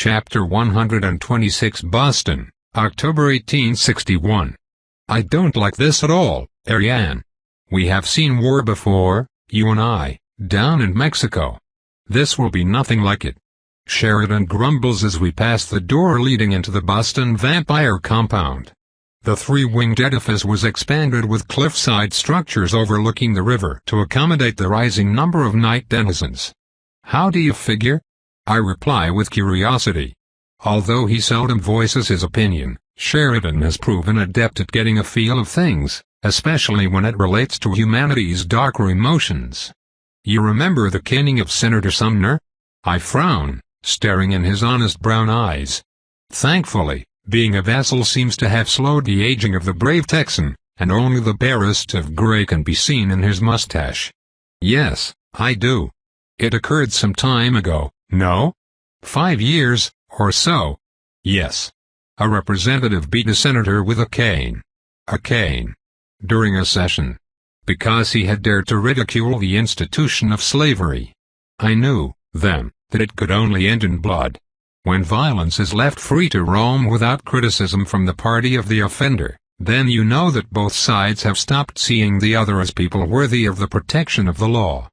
Chapter 126 Boston, October 1861. I don't like this at all, Ariane. We have seen war before, you and I, down in Mexico. This will be nothing like it. Sheridan grumbles as we pass the door leading into the Boston Vampire compound. The three-winged edifice was expanded with cliffside structures overlooking the river to accommodate the rising number of night denizens. How do you figure? I reply with curiosity. Although he seldom voices his opinion, Sheridan has proven adept at getting a feel of things, especially when it relates to humanity's darker emotions. You remember the caning of Senator Sumner? I frown, staring in his honest brown eyes. Thankfully, being a vassal seems to have slowed the aging of the brave Texan, and only the barest of gray can be seen in his mustache. Yes, I do. It occurred some time ago, no? 5 years, or so. Yes. A representative beat a senator with a cane. A cane. During a session. Because he had dared to ridicule the institution of slavery. I knew, then, that it could only end in blood. When violence is left free to roam without criticism from the party of the offender, then you know that both sides have stopped seeing the other as people worthy of the protection of the law.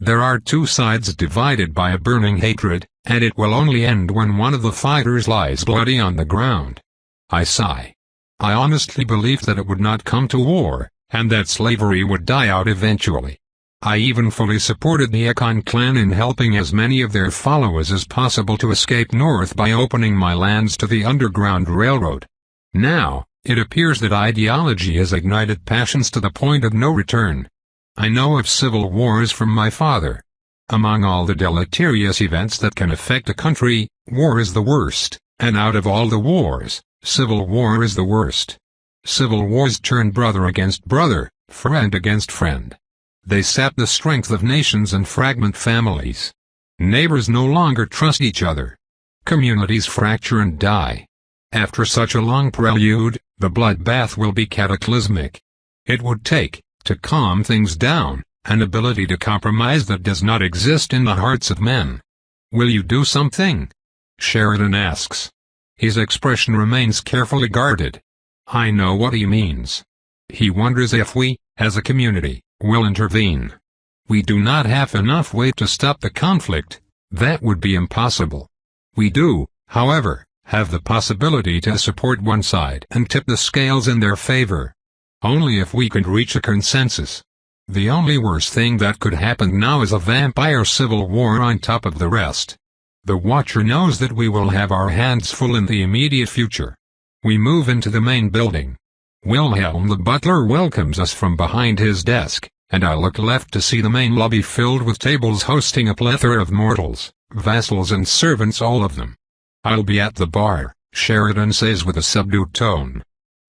There are two sides divided by a burning hatred, and it will only end when one of the fighters lies bloody on the ground. I sigh. I honestly believed that it would not come to war, and that slavery would die out eventually. I even fully supported the Yukon clan in helping as many of their followers as possible to escape north by opening my lands to the Underground Railroad. Now, it appears that ideology has ignited passions to the point of no return. I know of civil wars from my father. Among all the deleterious events that can affect a country, war is the worst, and out of all the wars, civil war is the worst. Civil wars turn brother against brother, friend against friend. They sap the strength of nations and fragment families. Neighbors no longer trust each other. Communities fracture and die. After such a long prelude, the bloodbath will be cataclysmic. It would take, to calm things down, an ability to compromise that does not exist in the hearts of men. Will you do something? Sheridan asks. His expression remains carefully guarded. I know what he means. He wonders if we, as a community, will intervene. We do not have enough weight to stop the conflict. That would be impossible. We do, however, have the possibility to support one side and tip the scales in their favor. Only if we could reach a consensus. The only worst thing that could happen now is a vampire civil war on top of the rest. The Watcher knows that we will have our hands full in the immediate future. We move into the main building. Wilhelm the butler welcomes us from behind his desk, and I look left to see the main lobby filled with tables hosting a plethora of mortals, vassals and servants, all of them. I'll be at the bar, Sheridan says with a subdued tone.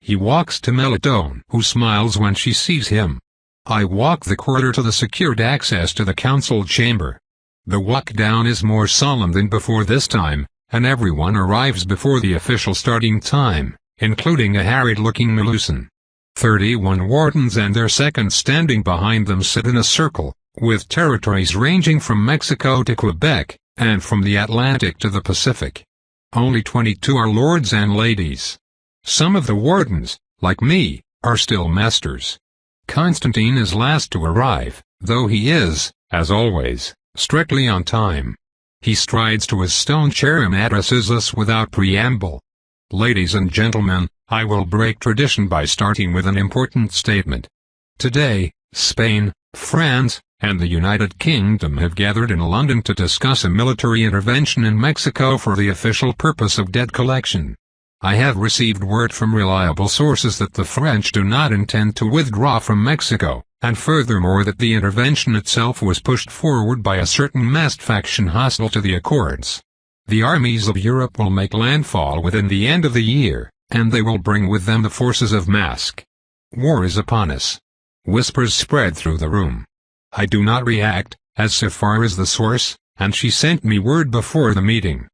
He walks to Melitone, who smiles when she sees him. I walk the corridor to the secured access to the council chamber. The walk down is more solemn than before this time, and everyone arrives before the official starting time, including a harried-looking Melusan. 31 wardens and their seconds standing behind them sit in a circle, with territories ranging from Mexico to Quebec, and from the Atlantic to the Pacific. Only 22 are lords and ladies. Some of the wardens, like me, are still masters. Constantine is last to arrive, though he is, as always, strictly on time. He strides to his stone chair and addresses us without preamble. Ladies and gentlemen, I will break tradition by starting with an important statement. Today, Spain, France, and the United Kingdom have gathered in London to discuss a military intervention in Mexico for the official purpose of debt collection. I have received word from reliable sources that the French do not intend to withdraw from Mexico, and furthermore that the intervention itself was pushed forward by a certain masked faction hostile to the Accords. The armies of Europe will make landfall within the end of the year, and they will bring with them the forces of Mask. War is upon us. Whispers spread through the room. I do not react, as Safar is the source, and she sent me word before the meeting.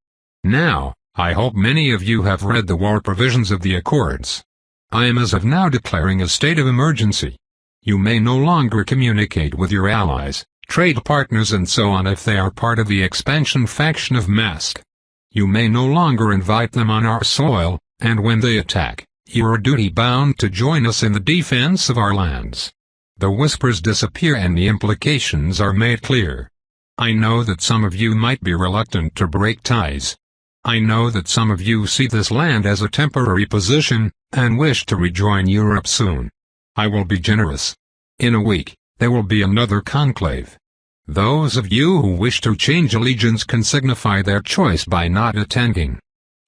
Now, I hope many of you have read the war provisions of the Accords. I am as of now declaring a state of emergency. You may no longer communicate with your allies, trade partners and so on if they are part of the expansion faction of Mask. You may no longer invite them on our soil, and when they attack, you are duty-bound to join us in the defense of our lands. The whispers disappear and the implications are made clear. I know that some of you might be reluctant to break ties. I know that some of you see this land as a temporary position, and wish to rejoin Europe soon. I will be generous. In a week, there will be another conclave. Those of you who wish to change allegiance can signify their choice by not attending.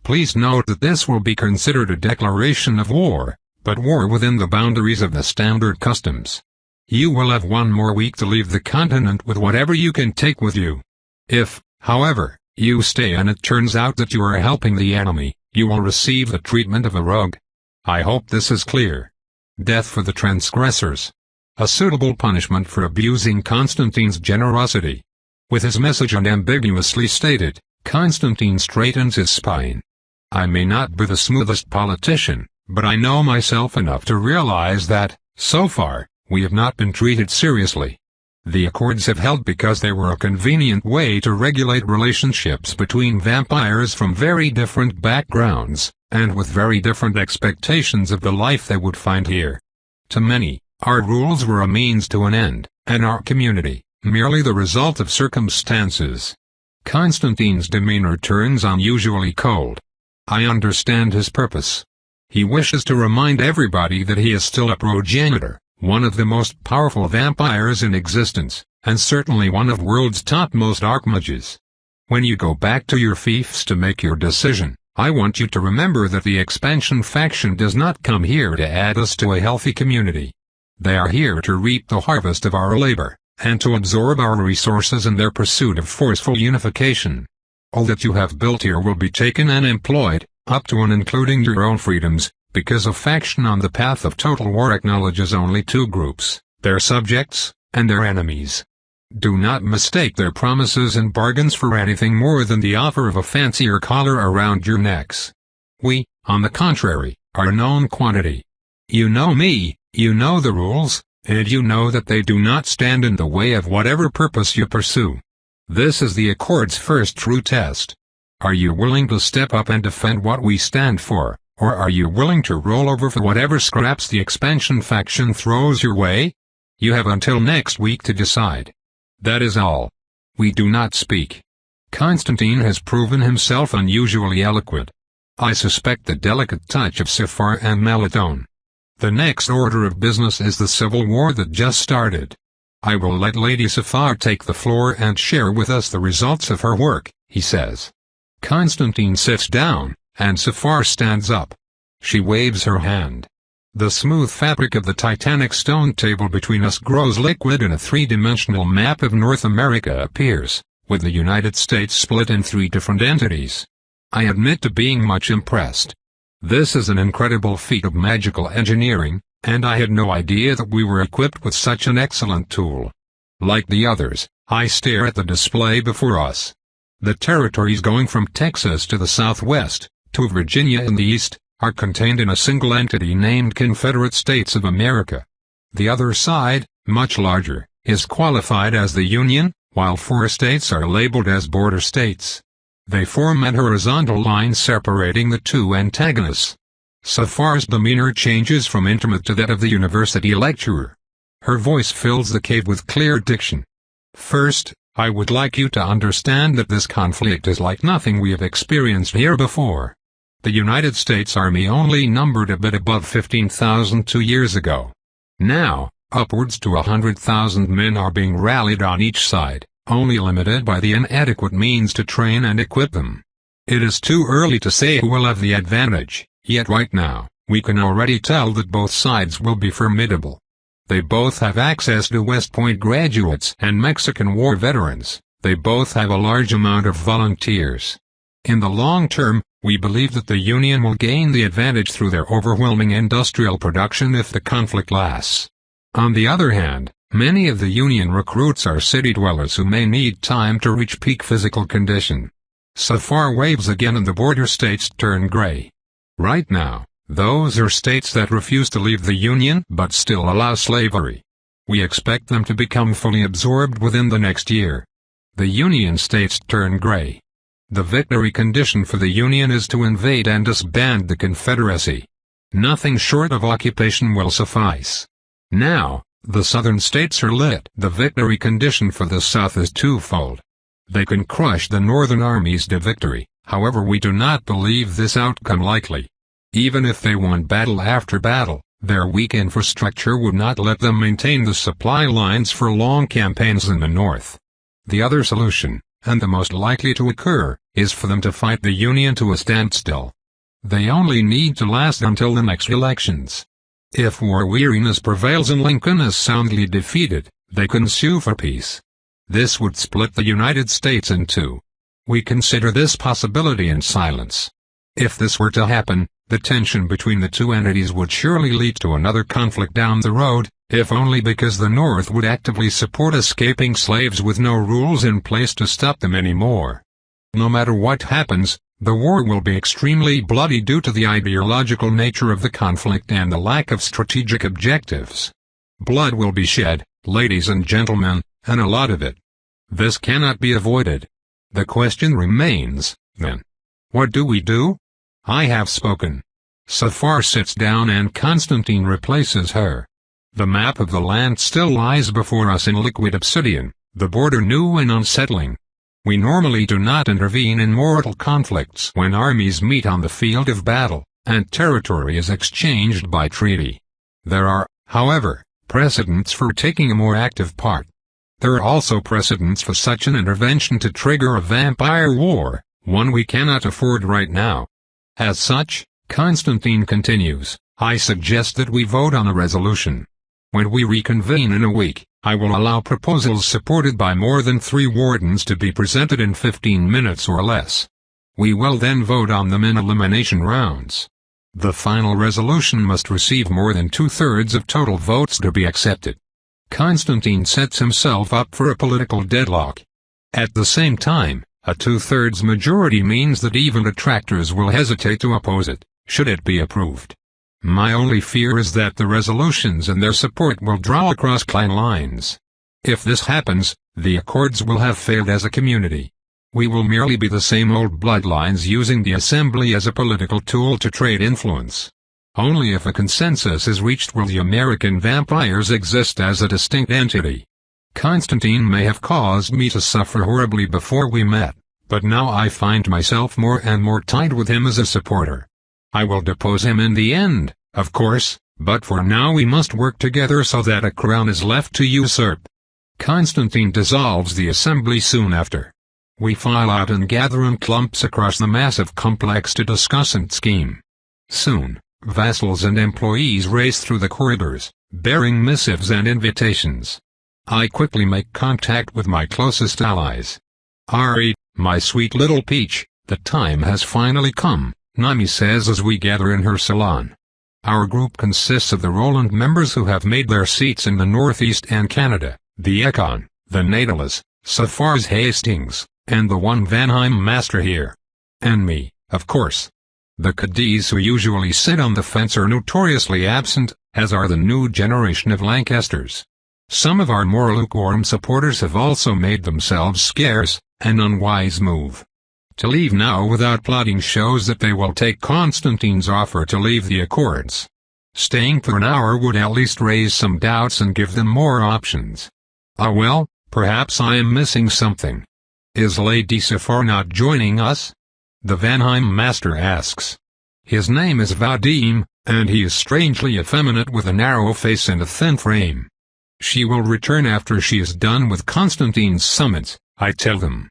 Please note that this will be considered a declaration of war, but war within the boundaries of the standard customs. You will have one more week to leave the continent with whatever you can take with you. If, however, you stay and it turns out that you are helping the enemy, you will receive the treatment of a rogue. I hope this is clear. Death for the transgressors. A suitable punishment for abusing Constantine's generosity. With his message unambiguously stated, Constantine straightens his spine. I may not be the smoothest politician, but I know myself enough to realize that, so far, we have not been treated seriously. The accords have held because they were a convenient way to regulate relationships between vampires from very different backgrounds, and with very different expectations of the life they would find here. To many, our rules were a means to an end, and our community, merely the result of circumstances. Constantine's demeanor turns unusually cold. I understand his purpose. He wishes to remind everybody that he is still a progenitor, one of the most powerful vampires in existence, and certainly one of world's topmost archmages. When you go back to your fiefs to make your decision, I want you to remember that the expansion faction does not come here to add us to a healthy community. They are here to reap the harvest of our labor, and to absorb our resources in their pursuit of forceful unification. All that you have built here will be taken and employed, up to and including your own freedoms, because a faction on the path of total war acknowledges only two groups, their subjects, and their enemies. Do not mistake their promises and bargains for anything more than the offer of a fancier collar around your necks. We, on the contrary, are a known quantity. You know me, you know the rules, and you know that they do not stand in the way of whatever purpose you pursue. This is the Accord's first true test. Are you willing to step up and defend what we stand for, or are you willing to roll over for whatever scraps the expansion faction throws your way? You have until next week to decide. That is all. We do not speak. Constantine has proven himself unusually eloquent. I suspect the delicate touch of Saphar and Melitone. The next order of business is the civil war that just started. I will let Lady Saphar take the floor and share with us the results of her work, he says. Constantine sits down, and Saphar stands up. She waves her hand. The smooth fabric of the titanic stone table between us grows liquid and a three-dimensional map of North America appears, with the United States split in three different entities. I admit to being much impressed. This is an incredible feat of magical engineering, and I had no idea that we were equipped with such an excellent tool. Like the others, I stare at the display before us. The territories going from Texas to the southwest, to Virginia in the east, are contained in a single entity named Confederate States of America. The other side, much larger, is qualified as the Union, while 4 states are labeled as border states. They form an horizontal line separating the two antagonists. Saphar's demeanor changes from intimate to that of the university lecturer. Her voice fills the cave with clear diction. First, I would like you to understand that this conflict is like nothing we have experienced here before. The United States Army only numbered a bit above 15,000 2 years ago. Now, upwards to 100,000 men are being rallied on each side, only limited by the inadequate means to train and equip them. It is too early to say who will have the advantage, yet right now, we can already tell that both sides will be formidable. They both have access to West Point graduates and Mexican War veterans. They both have a large amount of volunteers. In the long term, we believe that the Union will gain the advantage through their overwhelming industrial production if the conflict lasts. On the other hand, many of the Union recruits are city dwellers who may need time to reach peak physical condition. Saphar waves again and the border states turn gray. Right now, those are states that refuse to leave the Union but still allow slavery. We expect them to become fully absorbed within the next year. The Union states turn gray. The victory condition for the Union is to invade and disband the Confederacy. Nothing short of occupation will suffice. Now, the Southern states are lit. The victory condition for the South is twofold. They can crush the Northern armies to victory, however we do not believe this outcome likely. Even if they won battle after battle, their weak infrastructure would not let them maintain the supply lines for long campaigns in the North. The other solution, and the most likely to occur, is for them to fight the Union to a standstill. They only need to last until the next elections. If war weariness prevails and Lincoln is soundly defeated, they can sue for peace. This would split the United States in two. We consider this possibility in silence. If this were to happen, the tension between the two entities would surely lead to another conflict down the road, if only because the North would actively support escaping slaves with no rules in place to stop them anymore. No matter what happens, the war will be extremely bloody due to the ideological nature of the conflict and the lack of strategic objectives. Blood will be shed, ladies and gentlemen, and a lot of it. This cannot be avoided. The question remains, then. What do we do? I have spoken. Safar sits down and Constantine replaces her. The map of the land still lies before us in liquid obsidian, the border new and unsettling. We normally do not intervene in mortal conflicts when armies meet on the field of battle, and territory is exchanged by treaty. There are, however, precedents for taking a more active part. There are also precedents for such an intervention to trigger a vampire war, one we cannot afford right now. As such, Constantine continues, I suggest that we vote on a resolution. When we reconvene in a week, I will allow proposals supported by more than 3 wardens to be presented in 15 minutes or less. We will then vote on them in elimination rounds. The final resolution must receive more than 2/3 of total votes to be accepted. Constantine sets himself up for a political deadlock. At the same time, a 2/3 majority means that even detractors will hesitate to oppose it, should it be approved. My only fear is that the resolutions and their support will draw across clan lines. If this happens, the Accords will have failed as a community. We will merely be the same old bloodlines using the Assembly as a political tool to trade influence. Only if a consensus is reached will the American vampires exist as a distinct entity. Constantine may have caused me to suffer horribly before we met, but now I find myself more and more tied with him as a supporter. I will depose him in the end, of course, but for now we must work together so that a crown is left to usurp. Constantine dissolves the assembly soon after. We file out and gather in clumps across the massive complex to discuss and scheme. Soon, vassals and employees race through the corridors, bearing missives and invitations. I quickly make contact with my closest allies. Ari, my sweet little peach, the time has finally come, Nami says as we gather in her salon. Our group consists of the Roland members who have made their seats in the Northeast and Canada, the Econ, the Natalis, Safar's Hastings, and the one Vanheim master here. And me, of course. The Cadis who usually sit on the fence are notoriously absent, as are the new generation of Lancasters. Some of our more lukewarm supporters have also made themselves scarce, an unwise move. To leave now without plotting shows that they will take Constantine's offer to leave the Accords. Staying for an hour would at least raise some doubts and give them more options. Ah well, perhaps I am missing something. Is Lady Safar not joining us? The Vanheim master asks. His name is Vadim, and he is strangely effeminate with a narrow face and a thin frame. She will return after she is done with Constantine's summons, I tell them.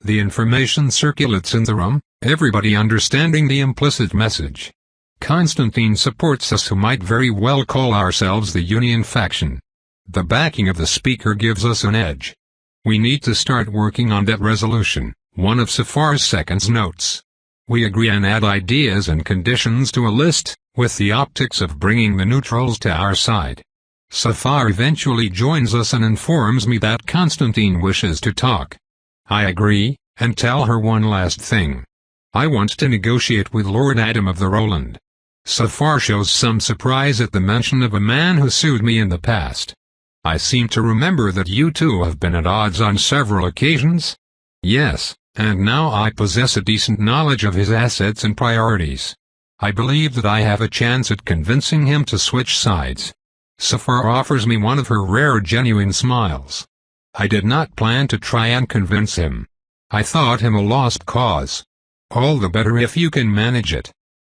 The information circulates in the room, everybody understanding the implicit message. Constantine supports us who might very well call ourselves the Union faction. The backing of the speaker gives us an edge. We need to start working on that resolution, one of Safar's seconds notes. We agree and add ideas and conditions to a list, with the optics of bringing the neutrals to our side. Safar eventually joins us and informs me that Constantine wishes to talk. I agree, and tell her one last thing. I want to negotiate with Lord Adam of the Roland. Safar shows some surprise at the mention of a man who sued me in the past. I seem to remember that you two have been at odds on several occasions. Yes, and now I possess a decent knowledge of his assets and priorities. I believe that I have a chance at convincing him to switch sides. Safar offers me one of her rare genuine smiles. I did not plan to try and convince him. I thought him a lost cause. All the better if you can manage it.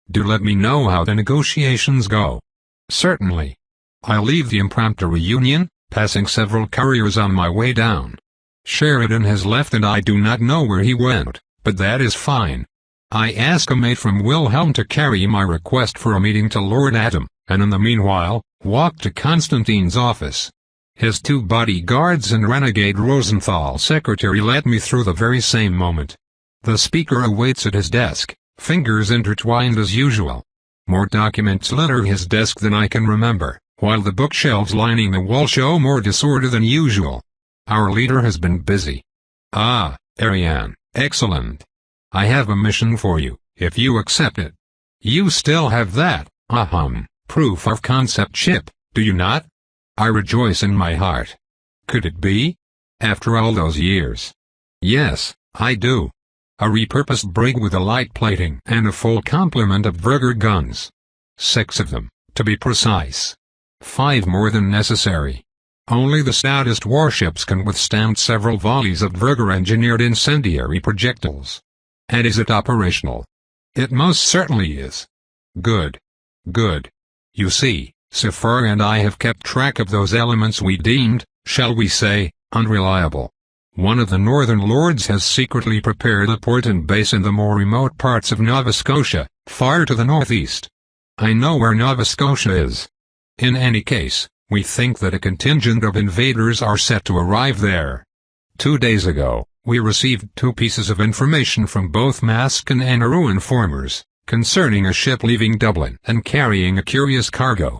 Do let me know how the negotiations go. Certainly. I'll leave the impromptu reunion, passing several couriers on my way down. Sheridan has left and I do not know where he went, but that is fine. I ask a mate from Wilhelm to carry my request for a meeting to Lord Adam, and in the meanwhile, walk to Constantine's office. His 2 bodyguards and renegade Rosenthal's secretary let me through the very same moment. The speaker awaits at his desk, fingers intertwined as usual. More documents litter his desk than I can remember, while the bookshelves lining the wall show more disorder than usual. Our leader has been busy. Ah, Ariane, excellent. I have a mission for you, if you accept it. You still have that, proof of concept chip, do you not? I rejoice in my heart. Could it be? After all those years? Yes, I do. A repurposed brig with a light plating and a full complement of Vrger guns. 6 of them, to be precise. 5 more than necessary. Only the stoutest warships can withstand several volleys of Vrger-engineered incendiary projectiles. And is it operational? It most certainly is. Good. Good. You see, Safar and I have kept track of those elements we deemed, shall we say, unreliable. One of the northern lords has secretly prepared a port and base in the more remote parts of Nova Scotia, far to the northeast. I know where Nova Scotia is. In any case, we think that a contingent of invaders are set to arrive there. 2 days ago, we received 2 pieces of information from both Maskin and Aru informers, concerning a ship leaving Dublin and carrying a curious cargo.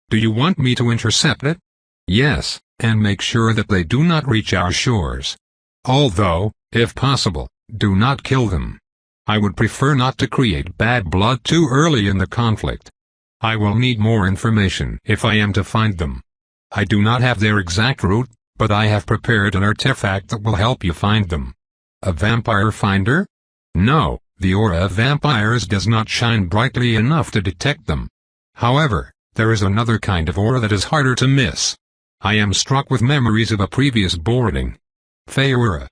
Do you want me to intercept it? Yes, and make sure that they do not reach our shores. Although, if possible, do not kill them. I would prefer not to create bad blood too early in the conflict. I will need more information if I am to find them. I do not have their exact route, but I have prepared an artifact that will help you find them. A vampire finder? No, the aura of vampires does not shine brightly enough to detect them. However, there is another kind of aura that is harder to miss. I am struck with memories of a previous boarding. Fey aura.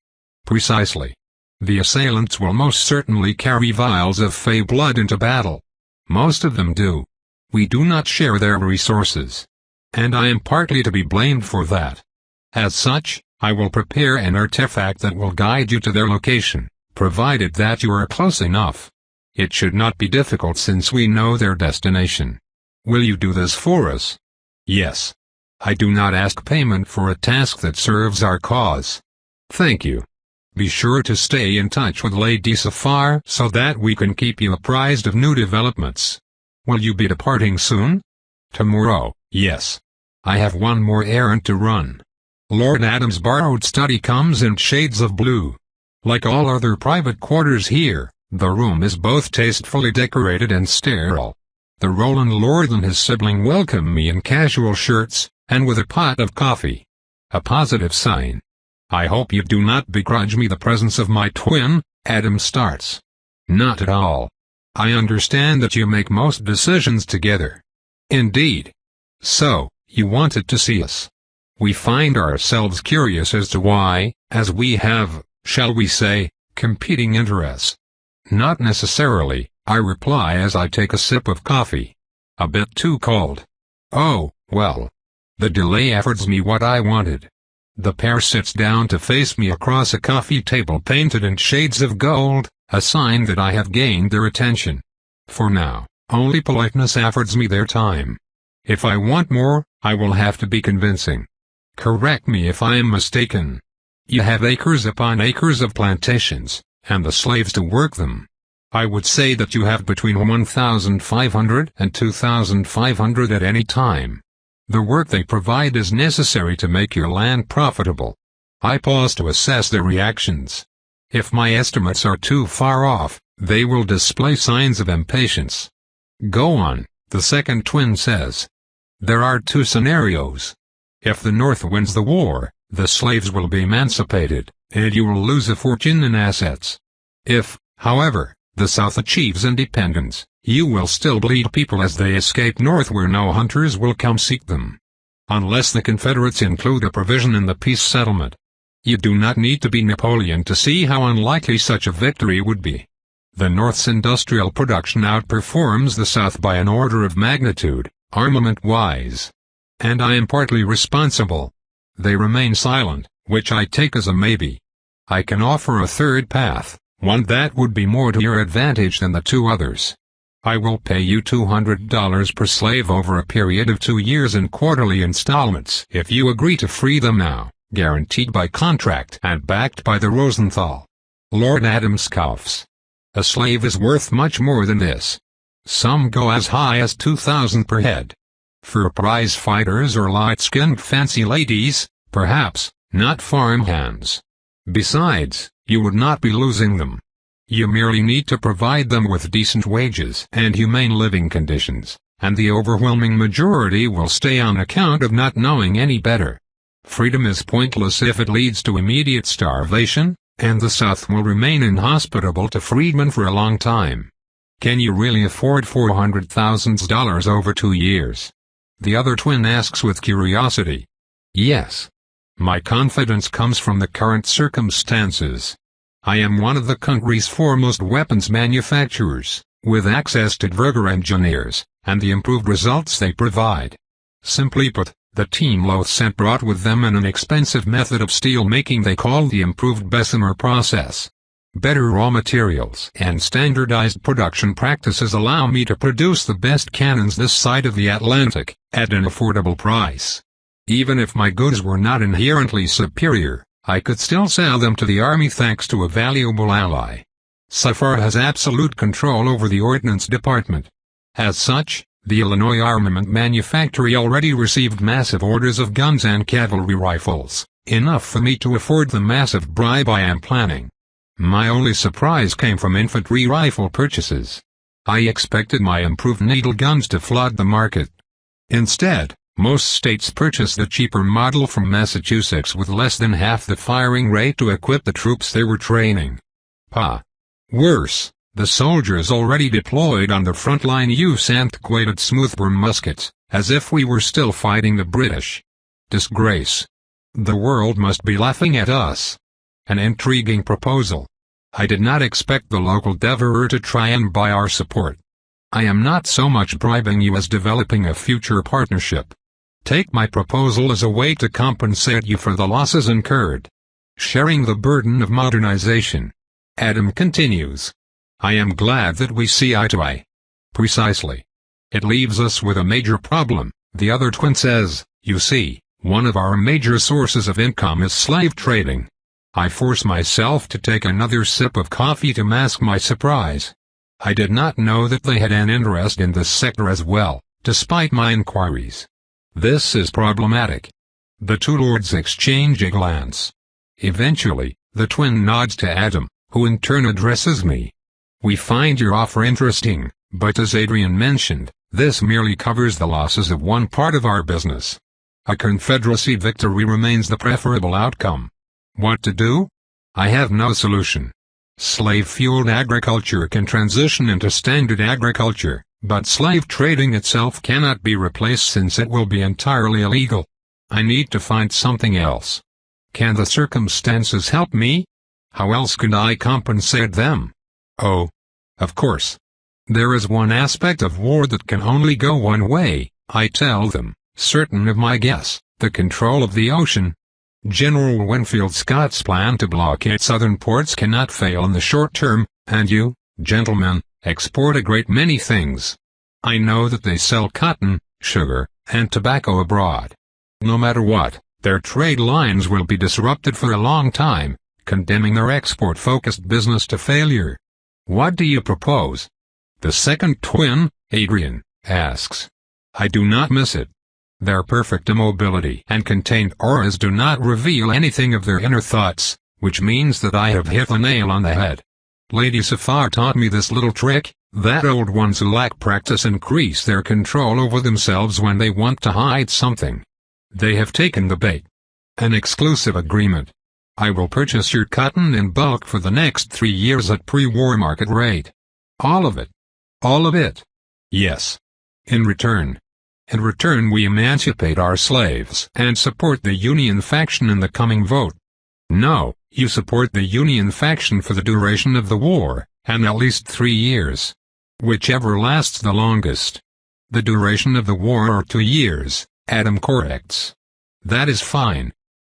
Precisely. The assailants will most certainly carry vials of Fey blood into battle. Most of them do. We do not share their resources. And I am partly to be blamed for that. As such, I will prepare an artifact that will guide you to their location, provided that you are close enough. It should not be difficult since we know their destination. Will you do this for us? Yes. I do not ask payment for a task that serves our cause. Thank you. Be sure to stay in touch with Lady Safar so that we can keep you apprised of new developments. Will you be departing soon? Tomorrow, yes. I have one more errand to run. Lord Adam's borrowed study comes in shades of blue. Like all other private quarters here, the room is both tastefully decorated and sterile. The Roland Lord and his sibling welcome me in casual shirts, and with a pot of coffee. A positive sign. I hope you do not begrudge me the presence of my twin. Adam starts. Not at all. I understand that you make most decisions together. Indeed. So, you wanted to see us. We find ourselves curious as to why, as we have, shall we say, competing interests. Not necessarily, I reply as I take a sip of coffee. A bit too cold. Oh, well. The delay affords me what I wanted. The pair sits down to face me across a coffee table painted in shades of gold, a sign that I have gained their attention. For now, only politeness affords me their time. If I want more, I will have to be convincing. Correct me if I am mistaken. You have acres upon acres of plantations, and the slaves to work them. I would say that you have between 1,500 and 2,500 at any time. The work they provide is necessary to make your land profitable. I pause to assess their reactions. If my estimates are too far off, they will display signs of impatience. Go on, the second twin says. There are 2 scenarios. If the North wins the war, the slaves will be emancipated, and you will lose a fortune in assets. If, however, the South achieves independence, you will still bleed people as they escape north where no hunters will come seek them. Unless the Confederates include a provision in the peace settlement. You do not need to be Napoleon to see how unlikely such a victory would be. The North's industrial production outperforms the South by an order of magnitude, armament-wise. And I am partly responsible. They remain silent, which I take as a maybe. I can offer a third path, one that would be more to your advantage than the two others. I will pay you $200 per slave over a period of 2 years in quarterly installments if you agree to free them now, guaranteed by contract and backed by the Rosenthal. Lord Adams coughs. A slave is worth much more than this. Some go as high as $2,000 per head. For prize fighters or light-skinned fancy ladies, perhaps, not farmhands. Besides, you would not be losing them. You merely need to provide them with decent wages and humane living conditions, and the overwhelming majority will stay on account of not knowing any better. Freedom is pointless if it leads to immediate starvation, and the South will remain inhospitable to freedmen for a long time. Can you really afford $400,000 over 2 years? The other twin asks with curiosity. Yes. My confidence comes from the current circumstances. I am one of the country's foremost weapons manufacturers, with access to Dverger engineers, and the improved results they provide. Simply put, the team Lothsent brought with them an inexpensive method of steel making they call the improved Bessemer process. Better raw materials and standardized production practices allow me to produce the best cannons this side of the Atlantic, at an affordable price. Even if my goods were not inherently superior, I could still sell them to the Army thanks to a valuable ally. SAFAR has absolute control over the Ordnance Department. As such, the Illinois Armament Manufactory already received massive orders of guns and cavalry rifles, enough for me to afford the massive bribe I am planning. My only surprise came from infantry rifle purchases. I expected my improved needle guns to flood the market. Instead, most states purchased the cheaper model from Massachusetts with less than half the firing rate to equip the troops they were training. Worse, the soldiers already deployed on the front line use antiquated smoothbore muskets, as if we were still fighting the British. Disgrace. The world must be laughing at us. An intriguing proposal. I did not expect the local devourer to try and buy our support. I am not so much bribing you as developing a future partnership. Take my proposal as a way to compensate you for the losses incurred. Sharing the burden of modernization. Adam continues. I am glad that we see eye to eye. Precisely. It leaves us with a major problem, the other twin says. You see, one of our major sources of income is slave trading. I force myself to take another sip of coffee to mask my surprise. I did not know that they had an interest in this sector as well, despite my inquiries. This is problematic. The two lords exchange a glance. Eventually, the twin nods to Adam, who in turn addresses me. We find your offer interesting, but as Adrian mentioned, this merely covers the losses of one part of our business. A Confederacy victory remains the preferable outcome. What to do? I have no solution. Slave-fueled agriculture can transition into standard agriculture, but slave trading itself cannot be replaced since it will be entirely illegal. I need to find something else. Can the circumstances help me? How else could I compensate them? Oh, of course. There is one aspect of war that can only go one way, I tell them, certain of my guess, the control of the ocean. General Winfield Scott's plan to blockade southern ports cannot fail in the short term, and you, gentlemen, export a great many things. I know that they sell cotton, sugar, and tobacco abroad. No matter what, their trade lines will be disrupted for a long time, condemning their export-focused business to failure. What do you propose? The second twin, Adrian, asks. I do not miss it. Their perfect immobility and contained auras do not reveal anything of their inner thoughts, which means that I have hit the nail on the head. Lady Safar taught me this little trick, that old ones who lack practice increase their control over themselves when they want to hide something. They have taken the bait. An exclusive agreement. I will purchase your cotton in bulk for the next 3 years at pre-war market rate. All of it. All of it. Yes. In return. In return we emancipate our slaves and support the Union faction in the coming vote. No, you support the Union faction for the duration of the war, and at least 3 years. Whichever lasts the longest. The duration of the war or 2 years, Adam corrects. That is fine.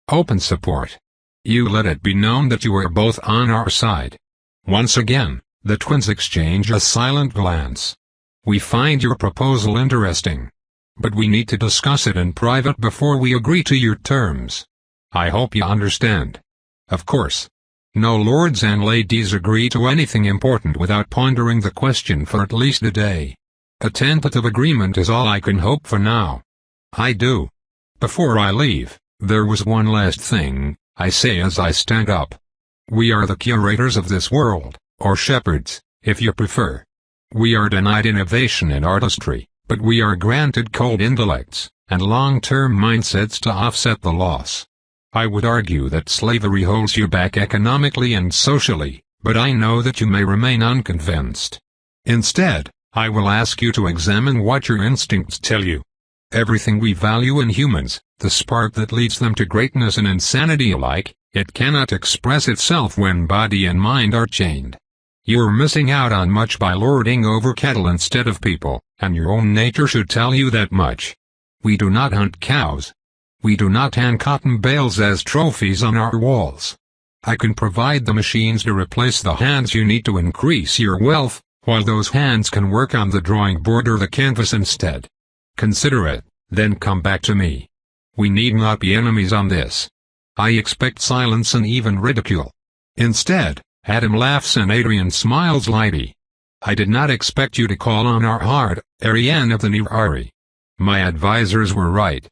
Open support. You let it be known that you are both on our side. Once again, the twins exchange a silent glance. We find your proposal interesting. But we need to discuss it in private before we agree to your terms. I hope you understand. Of course. No lords and ladies agree to anything important without pondering the question for at least a day. A tentative agreement is all I can hope for now. I do. Before I leave, there was one last thing, I say as I stand up. We are the curators of this world, or shepherds, if you prefer. We are denied innovation and artistry, but we are granted cold intellects, and long-term mindsets to offset the loss. I would argue that slavery holds you back economically and socially, but I know that you may remain unconvinced. Instead, I will ask you to examine what your instincts tell you. Everything we value in humans, the spark that leads them to greatness and insanity alike, it cannot express itself when body and mind are chained. You are missing out on much by lording over cattle instead of people, and your own nature should tell you that much. We do not hunt cows. We do not hang cotton bales as trophies on our walls. I can provide the machines to replace the hands you need to increase your wealth, while those hands can work on the drawing board or the canvas instead. Consider it, then come back to me. We need not be enemies on this. I expect silence and even ridicule. Instead, Adam laughs and Adrian smiles lightly. I did not expect you to call on our hard, Ariane of the Nirari. My advisors were right.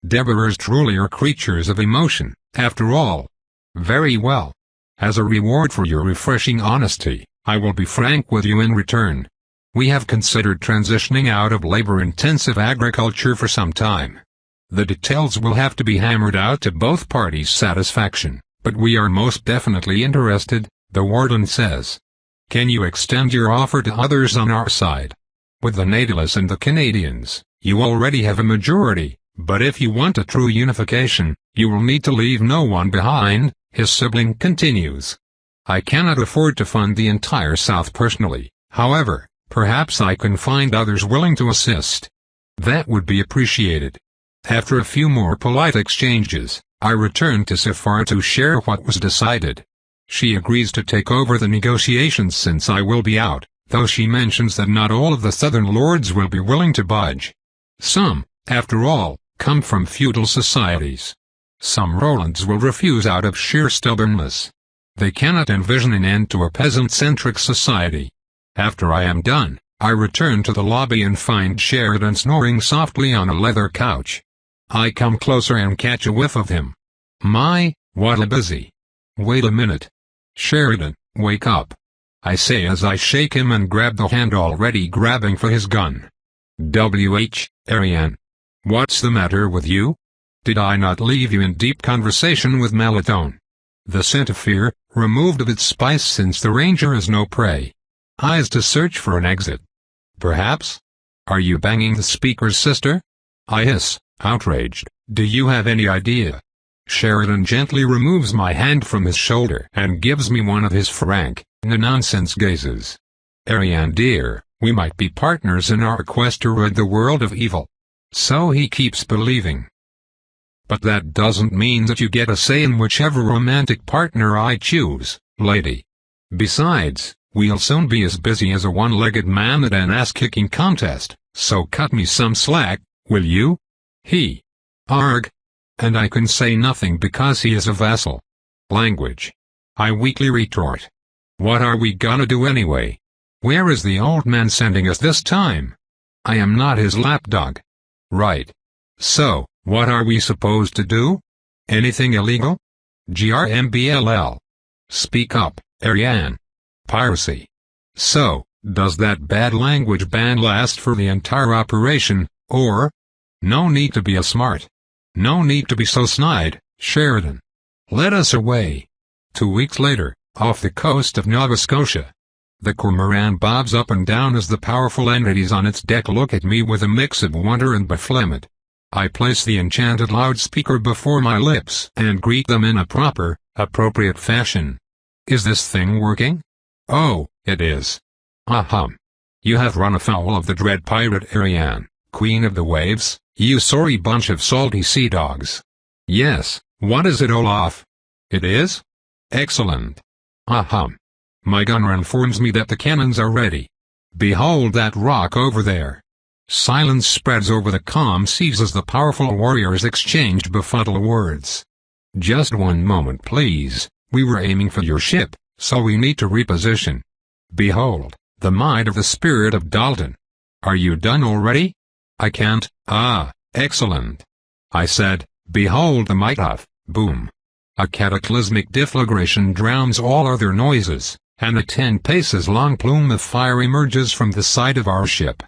Deborahs truly are creatures of emotion, after all. Very well. As a reward for your refreshing honesty, I will be frank with you in return. We have considered transitioning out of labor-intensive agriculture for some time. The details will have to be hammered out to both parties' satisfaction, but we are most definitely interested, the warden says. Can you extend your offer to others on our side? With the Natilis and the Canadians, you already have a majority, but if you want a true unification, you will need to leave no one behind, his sibling continues. I cannot afford to fund the entire South personally, however, perhaps I can find others willing to assist. That would be appreciated. After a few more polite exchanges, I return to Sephara to share what was decided. She agrees to take over the negotiations since I will be out, though she mentions that not all of the southern lords will be willing to budge. Some, after all, come from feudal societies. Some Rolands will refuse out of sheer stubbornness. They cannot envision an end to a peasant-centric society. After I am done, I return to the lobby and find Sheridan snoring softly on a leather couch. I come closer and catch a whiff of him. My, what a busy. Wait a minute. Sheridan, wake up. I say as I shake him and grab the hand already grabbing for his gun. Ariane. What's the matter with you? Did I not leave you in deep conversation with Melitone? The scent of fear, removed of its spice since the ranger is no prey. Eyes to search for an exit. Perhaps? Are you banging the speaker's sister? I hiss, outraged. Do you have any idea? Sheridan gently removes my hand from his shoulder and gives me one of his frank, no-nonsense gazes. Ariane dear, we might be partners in our quest to rid the world of evil. So he keeps believing. But that doesn't mean that you get a say in whichever romantic partner I choose, lady. Besides, we'll soon be as busy as a one-legged man at an ass-kicking contest, so cut me some slack, will you? Arg. And I can say nothing because he is a vassal. Language. I weakly retort. What are we gonna do anyway? Where is the old man sending us this time? I am not his lapdog. Right. So, what are we supposed to do? Anything illegal? GRMBLL. Speak up, Ariane. Piracy. So, does that bad language ban last for the entire operation, or? No need to be a smart. No need to be so snide, Sheridan. Let us away. 2 weeks later, off the coast of Nova Scotia. The cormorant bobs up and down as the powerful entities on its deck look at me with a mix of wonder and beflaement. I place the enchanted loudspeaker before my lips and greet them in a proper, appropriate fashion. Is this thing working? Oh, it is. Ahem. You have run afoul of the dread pirate Ariane, queen of the waves, you sorry bunch of salty sea dogs. Yes, what is it, Olaf? It is? Excellent. Ahem. My gunner informs me that the cannons are ready. Behold that rock over there. Silence spreads over the calm seas as the powerful warriors exchange befuddled words. Just one moment, please. We were aiming for your ship, so we need to reposition. Behold, the might of the spirit of Dalton. Are you done already? I can't. Ah, excellent. I said, behold the might of, boom. A cataclysmic deflagration drowns all other noises, and a 10 paces long plume of fire emerges from the side of our ship.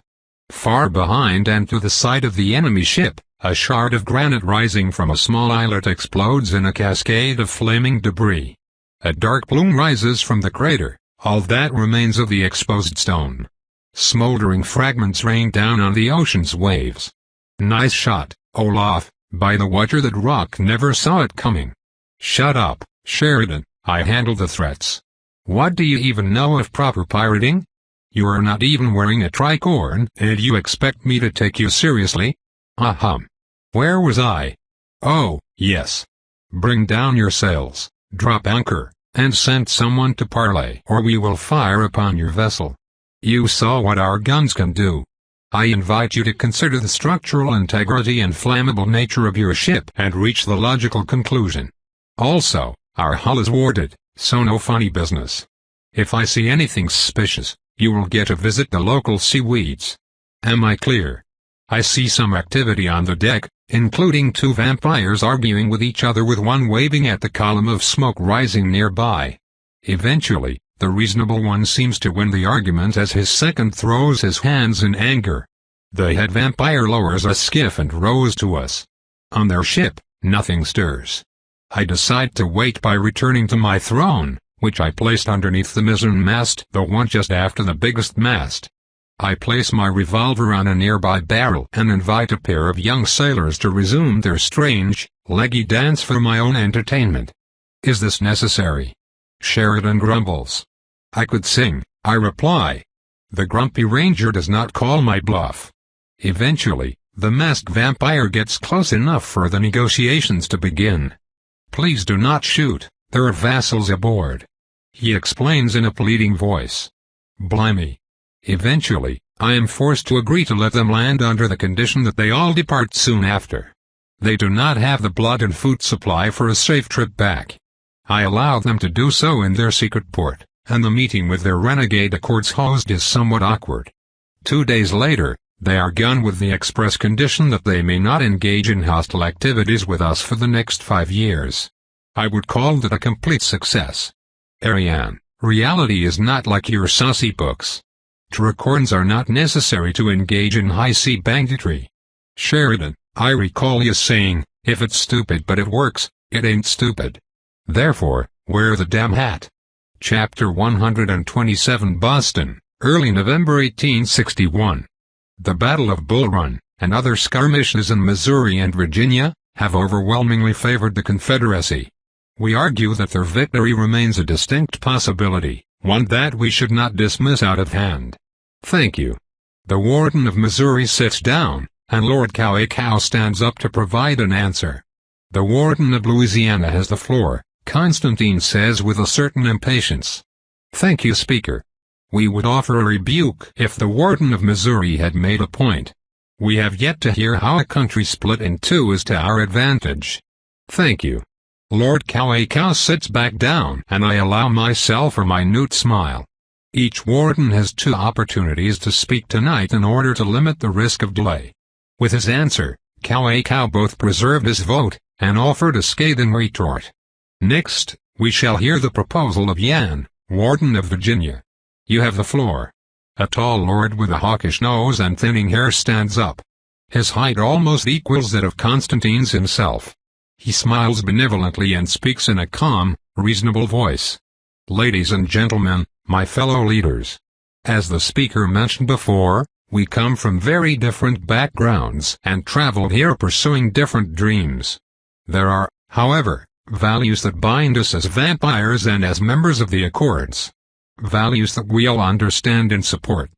Far behind and to the side of the enemy ship, a shard of granite rising from a small islet explodes in a cascade of flaming debris. A dark plume rises from the crater, all that remains of the exposed stone. Smoldering fragments rain down on the ocean's waves. Nice shot, Olaf, by the water that rock never saw it coming. Shut up, Sheridan, I handle the threats. What do you even know of proper pirating? You are not even wearing a tricorn, and you expect me to take you seriously? Ahem. Where was I? Oh, yes. Bring down your sails, drop anchor, and send someone to parley, or we will fire upon your vessel. You saw what our guns can do. I invite you to consider the structural integrity and flammable nature of your ship and reach the logical conclusion. Also, our hull is warded, so no funny business. If I see anything suspicious, you will get to visit the local seaweeds. Am I clear? I see some activity on the deck, including 2 vampires arguing with each other with one waving at the column of smoke rising nearby. Eventually, the reasonable one seems to win the argument as his second throws his hands in anger. The head vampire lowers a skiff and rows to us. On their ship, nothing stirs. I decide to wait by returning to my throne, which I placed underneath the mizzen mast, the one just after the biggest mast. I place my revolver on a nearby barrel and invite a pair of young sailors to resume their strange, leggy dance for my own entertainment. Is this necessary? Sheridan grumbles. I could sing, I reply. The grumpy ranger does not call my bluff. Eventually, the masked vampire gets close enough for the negotiations to begin. Please do not shoot, there are vassals aboard. He explains in a pleading voice. Blimey. Eventually, I am forced to agree to let them land under the condition that they all depart soon after. They do not have the blood and food supply for a safe trip back. I allow them to do so in their secret port, and the meeting with their renegade Accords host is somewhat awkward. 2 days later, they are gone with the express condition that they may not engage in hostile activities with us for the next 5 years. I would call that a complete success. Ariane, reality is not like your saucy books. Tricorns are not necessary to engage in high-sea banditry. Sheridan, I recall you saying, if it's stupid but it works, it ain't stupid. Therefore, wear the damn hat. Chapter 127 Boston, early November 1861. The Battle of Bull Run, and other skirmishes in Missouri and Virginia, have overwhelmingly favored the Confederacy. We argue that their victory remains a distinct possibility, one that we should not dismiss out of hand. Thank you. The Warden of Missouri sits down, and Lord Cow stands up to provide an answer. The Warden of Louisiana has the floor, Constantine says with a certain impatience. Thank you, Speaker. We would offer a rebuke if the Warden of Missouri had made a point. We have yet to hear how a country split in two is to our advantage. Thank you. Lord Cow sits back down, and I allow myself a minute smile. Each warden has 2 opportunities to speak tonight in order to limit the risk of delay. With his answer, Cow both preserved his vote, and offered a scathing retort. Next, we shall hear the proposal of Yan, Warden of Virginia. You have the floor. A tall lord with a hawkish nose and thinning hair stands up. His height almost equals that of Constantine's himself. He smiles benevolently and speaks in a calm, reasonable voice. Ladies and gentlemen, my fellow leaders. As the speaker mentioned before, we come from very different backgrounds and traveled here pursuing different dreams. There are, however, values that bind us as vampires and as members of the Accords. Values that we all understand and support.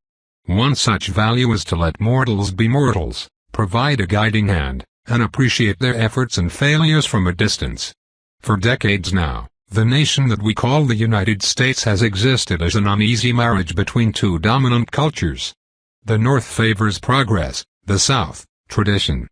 One such value is to let mortals be mortals, provide a guiding hand, and appreciate their efforts and failures from a distance. For decades now, the nation that we call the United States has existed as an uneasy marriage between two dominant cultures. The North favors progress, the South, tradition.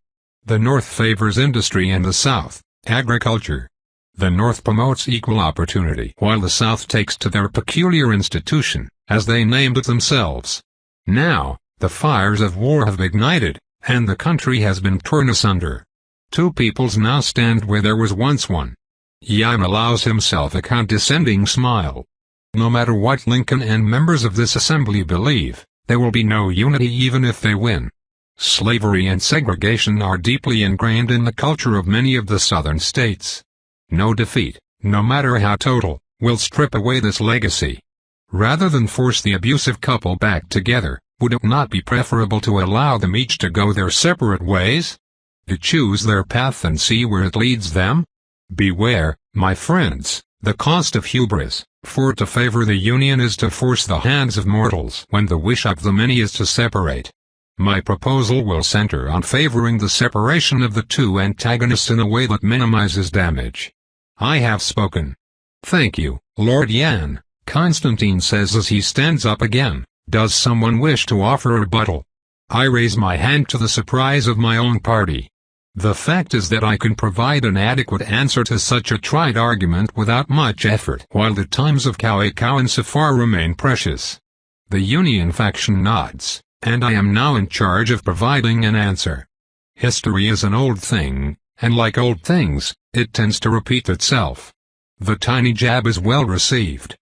The North favors industry and the South, agriculture. The North promotes equal opportunity while the South takes to their peculiar institution, as they named it themselves. Now, the fires of war have ignited, and the country has been torn asunder. Two peoples now stand where there was once one. Yan allows himself a condescending smile. No matter what Lincoln and members of this assembly believe, there will be no unity even if they win. Slavery and segregation are deeply ingrained in the culture of many of the southern states. No defeat, no matter how total, will strip away this legacy. Rather than force the abusive couple back together, would it not be preferable to allow them each to go their separate ways? To choose their path and see where it leads them? Beware, my friends, the cost of hubris, for to favor the union is to force the hands of mortals when the wish of the many is to separate. My proposal will center on favoring the separation of the two antagonists in a way that minimizes damage. I have spoken. Thank you, Lord Yan, Constantine says as he stands up again. Does someone wish to offer a rebuttal? I raise my hand to the surprise of my own party. The fact is that I can provide an adequate answer to such a trite argument without much effort while the times of Cao and Safar remain precious. The Union faction nods, and I am now in charge of providing an answer. History is an old thing, and like old things, it tends to repeat itself. The tiny jab is well received.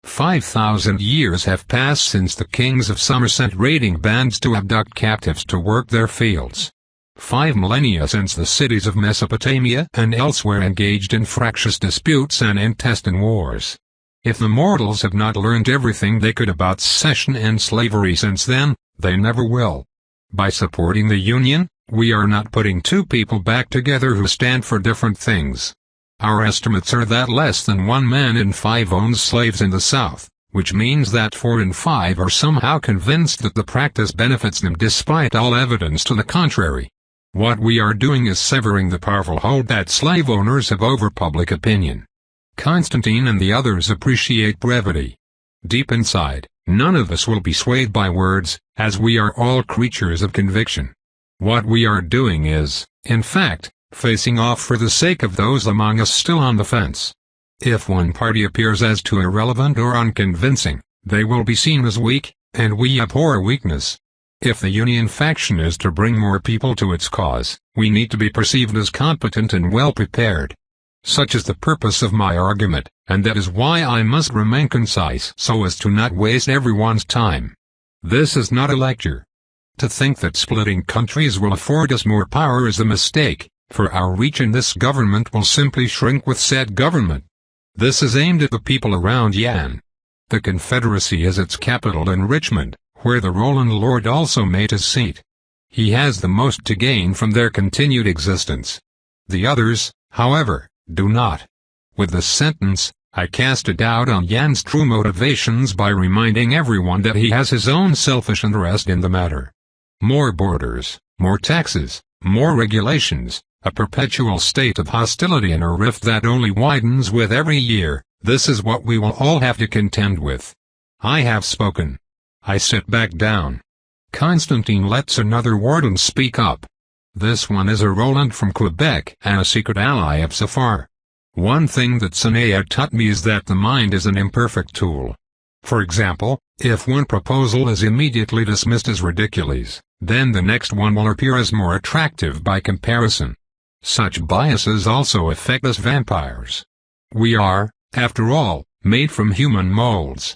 5,000 years have passed since the kings of Somerset raiding bands to abduct captives to work their fields. 5 millennia since the cities of Mesopotamia and elsewhere engaged in fractious disputes and intestine wars. If the mortals have not learned everything they could about secession and slavery since then, they never will. By supporting the Union, we are not putting two people back together who stand for different things. Our estimates are that less than 1 man in 5 owns slaves in the South, which means that 4 in 5 are somehow convinced that the practice benefits them despite all evidence to the contrary. What we are doing is severing the powerful hold that slave owners have over public opinion. Constantine and the others appreciate brevity. Deep inside, none of us will be swayed by words, as we are all creatures of conviction. What we are doing is, in fact, facing off for the sake of those among us still on the fence. If one party appears as too irrelevant or unconvincing, they will be seen as weak, and we abhor weakness. If the Union faction is to bring more people to its cause, we need to be perceived as competent and well prepared. Such is the purpose of my argument, and that is why I must remain concise so as to not waste everyone's time. This is not a lecture. To think that splitting countries will afford us more power is a mistake, for our reach in this government will simply shrink with said government. This is aimed at the people around Yan. The Confederacy has its capital in Richmond, where the Roland Lord also made his seat. He has the most to gain from their continued existence. The others, however, do not. With this sentence, I cast a doubt on Yan's true motivations by reminding everyone that he has his own selfish interest in the matter. More borders, more taxes, more regulations, a perpetual state of hostility and a rift that only widens with every year, this is what we will all have to contend with. I have spoken. I sit back down. Constantine lets another warden speak up. This one is a Roland from Quebec and a secret ally of Safar. One thing that Sanaya taught me is that the mind is an imperfect tool. For example, if one proposal is immediately dismissed as ridiculous, then the next one will appear as more attractive by comparison. Such biases also affect us vampires. We are, after all, made from human molds.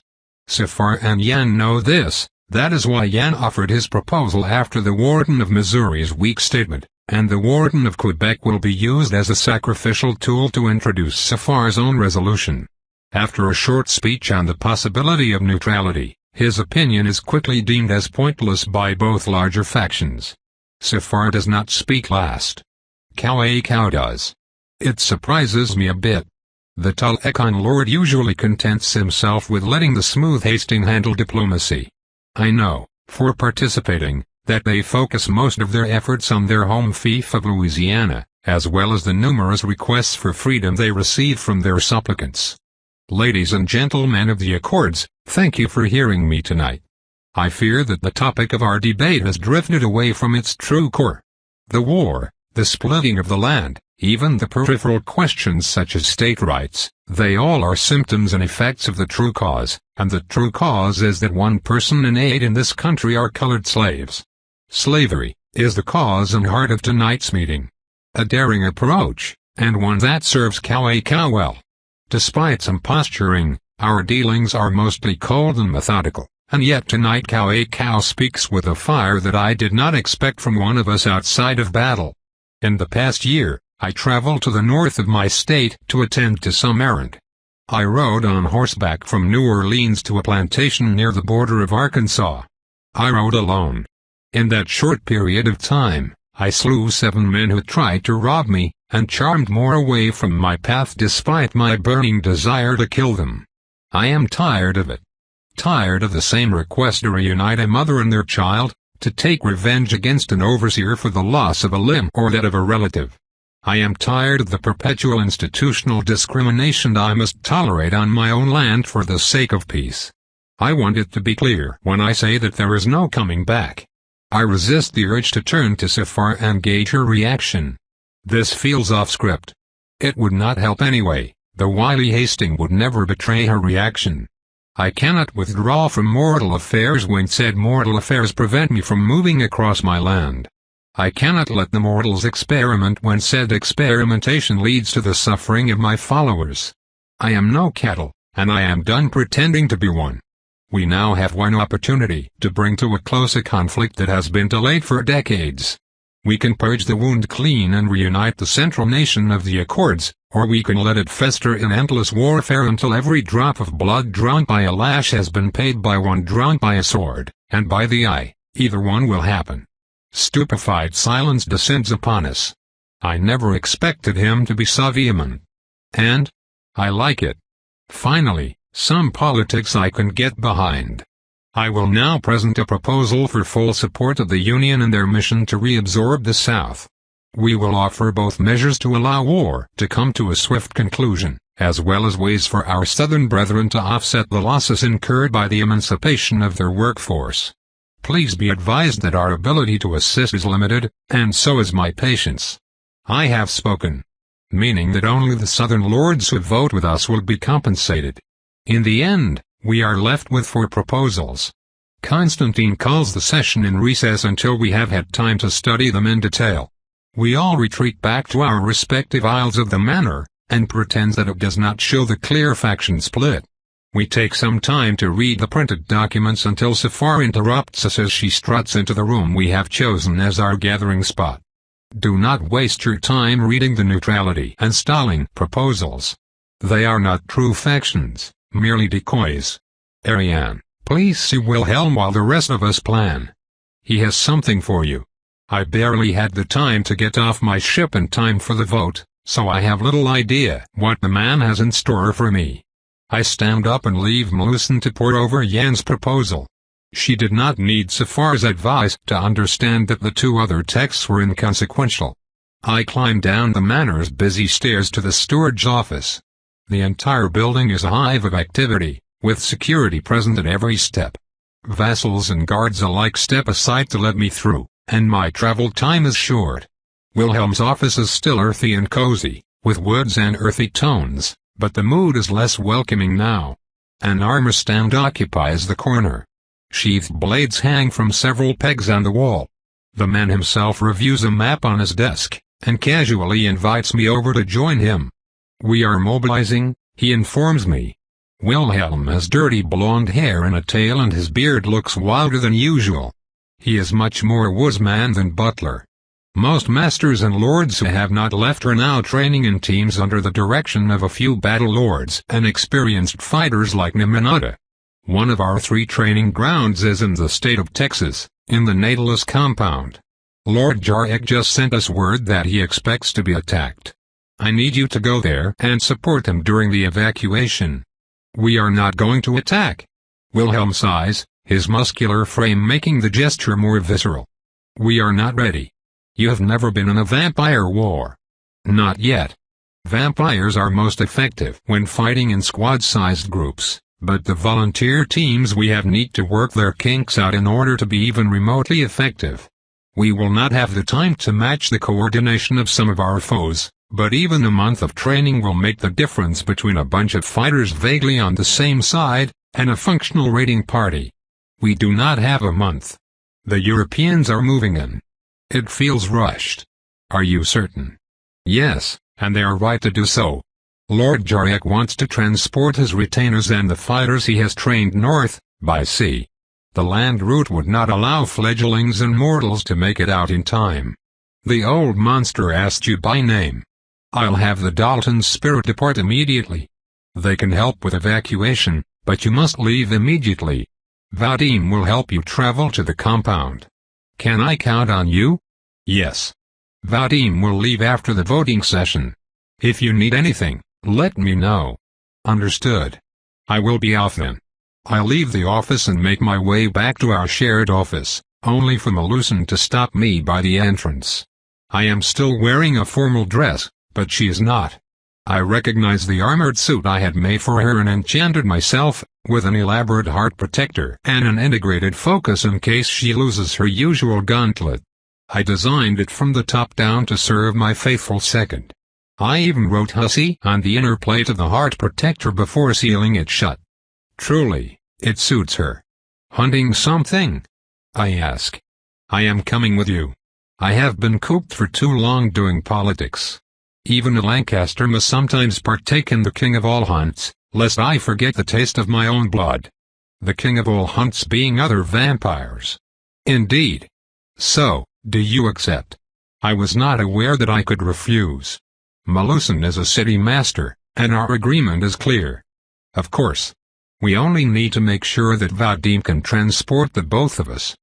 Safar and Yan know this. That is why Yan offered his proposal after the Warden of Missouri's weak statement, and the Warden of Quebec will be used as a sacrificial tool to introduce Safar's own resolution. After a short speech on the possibility of neutrality, his opinion is quickly deemed as pointless by both larger factions. Safar does not speak last. Cow does. It surprises me a bit. The Tulekon Lord usually contents himself with letting the smooth Hastings handle diplomacy. I know, for participating, that they focus most of their efforts on their home fief of Louisiana, as well as the numerous requests for freedom they receive from their supplicants. Ladies and gentlemen of the Accords, thank you for hearing me tonight. I fear that the topic of our debate has drifted away from its true core. The war, the splitting of the land, even the peripheral questions such as state rights, they all are symptoms and effects of the true cause, and the true cause is that 1 person in 8 in this country are colored slaves. Slavery is the cause and heart of tonight's meeting. A daring approach, and one that serves Cow well. Despite some posturing, our dealings are mostly cold and methodical, and yet tonight Cow speaks with a fire that I did not expect from one of us outside of battle. In the past year, I traveled to the north of my state to attend to some errand. I rode on horseback from New Orleans to a plantation near the border of Arkansas. I rode alone. In that short period of time, I slew 7 men who tried to rob me, and charmed more away from my path despite my burning desire to kill them. I am tired of it. Tired of the same request to reunite a mother and their child, to take revenge against an overseer for the loss of a limb or that of a relative. I am tired of the perpetual institutional discrimination I must tolerate on my own land for the sake of peace. I want it to be clear when I say that there is no coming back. I resist the urge to turn to Safar and gauge her reaction. This feels off script. It would not help anyway, the wily Hastings would never betray her reaction. I cannot withdraw from mortal affairs when said mortal affairs prevent me from moving across my land. I cannot let the mortals experiment when said experimentation leads to the suffering of my followers. I am no cattle, and I am done pretending to be one. We now have one opportunity to bring to a close a conflict that has been delayed for decades. We can purge the wound clean and reunite the central nation of the Accords, or we can let it fester in endless warfare until every drop of blood drawn by a lash has been paid by one drawn by a sword, and by the eye. Either one will happen. Stupefied silence descends upon us. I never expected him to be so vehement. And I like it. Finally, some politics I can get behind. I will now present a proposal for full support of the Union in their mission to reabsorb the South. We will offer both measures to allow war to come to a swift conclusion, as well as ways for our Southern brethren to offset the losses incurred by the emancipation of their workforce. Please be advised that our ability to assist is limited, and so is my patience. I have spoken. Meaning that only the Southern lords who vote with us will be compensated. In the end, we are left with 4 proposals. Constantine calls the session in recess until we have had time to study them in detail. We all retreat back to our respective aisles of the manor, and pretends that it does not show the clear faction split. We take some time to read the printed documents until Safar interrupts us as she struts into the room we have chosen as our gathering spot. Do not waste your time reading the neutrality and stalling proposals. They are not true factions, merely decoys. Ariane, please see Wilhelm while the rest of us plan. He has something for you. I barely had the time to get off my ship in time for the vote, so I have little idea what the man has in store for me. I stand up and leave Melusen to pore over Jan's proposal. She did not need Safar's advice to understand that the 2 other texts were inconsequential. I climb down the manor's busy stairs to the steward's office. The entire building is a hive of activity, with security present at every step. Vassals and guards alike step aside to let me through, and my travel time is short. Wilhelm's office is still earthy and cozy, with woods and earthy tones, but the mood is less welcoming now. An armor stand occupies the corner. Sheathed blades hang from several pegs on the wall. The man himself reviews a map on his desk, and casually invites me over to join him. We are mobilizing, he informs me. Wilhelm has dirty blonde hair and a tail, and his beard looks wilder than usual. He is much more woodsman than butler. Most masters and lords who have not left are now training in teams under the direction of a few battle lords and experienced fighters like Neminata. One of our 3 training grounds is in the state of Texas, in the Nautilus compound. Lord Jarek just sent us word that he expects to be attacked. I need you to go there and support him during the evacuation. We are not going to attack. Wilhelm sighs, his muscular frame making the gesture more visceral. We are not ready. You have never been in a vampire war. Not yet. Vampires are most effective when fighting in squad-sized groups, but the volunteer teams we have need to work their kinks out in order to be even remotely effective. We will not have the time to match the coordination of some of our foes, but even a month of training will make the difference between a bunch of fighters vaguely on the same side and a functional raiding party. We do not have a month. The Europeans are moving in. It feels rushed. Are you certain? Yes, and they are right to do so. Lord Jarek wants to transport his retainers and the fighters he has trained north, by sea. The land route would not allow fledglings and mortals to make it out in time. The old monster asked you by name. I'll have the Dalton Spirit depart immediately. They can help with evacuation, but you must leave immediately. Vadim will help you travel to the compound. Can I count on you? Yes. Vadim will leave after the voting session. If you need anything, let me know. Understood. I will be off then. I'll leave the office and make my way back to our shared office, only for Melusan to stop me by the entrance. I am still wearing a formal dress, but she is not. I recognize the armored suit I had made for her and enchanted myself, with an elaborate heart protector and an integrated focus in case she loses her usual gauntlet. I designed it from the top down to serve my faithful second. I even wrote Hussy on the inner plate of the heart protector before sealing it shut. Truly, it suits her. Hunting something? I ask. I am coming with you. I have been cooped for too long doing politics. Even a Lancaster must sometimes partake in the king of all hunts, lest I forget the taste of my own blood. The king of all hunts being other vampires. Indeed. So, do you accept? I was not aware that I could refuse. Melusan is a city master, and our agreement is clear. Of course. We only need to make sure that Vadim can transport the both of us.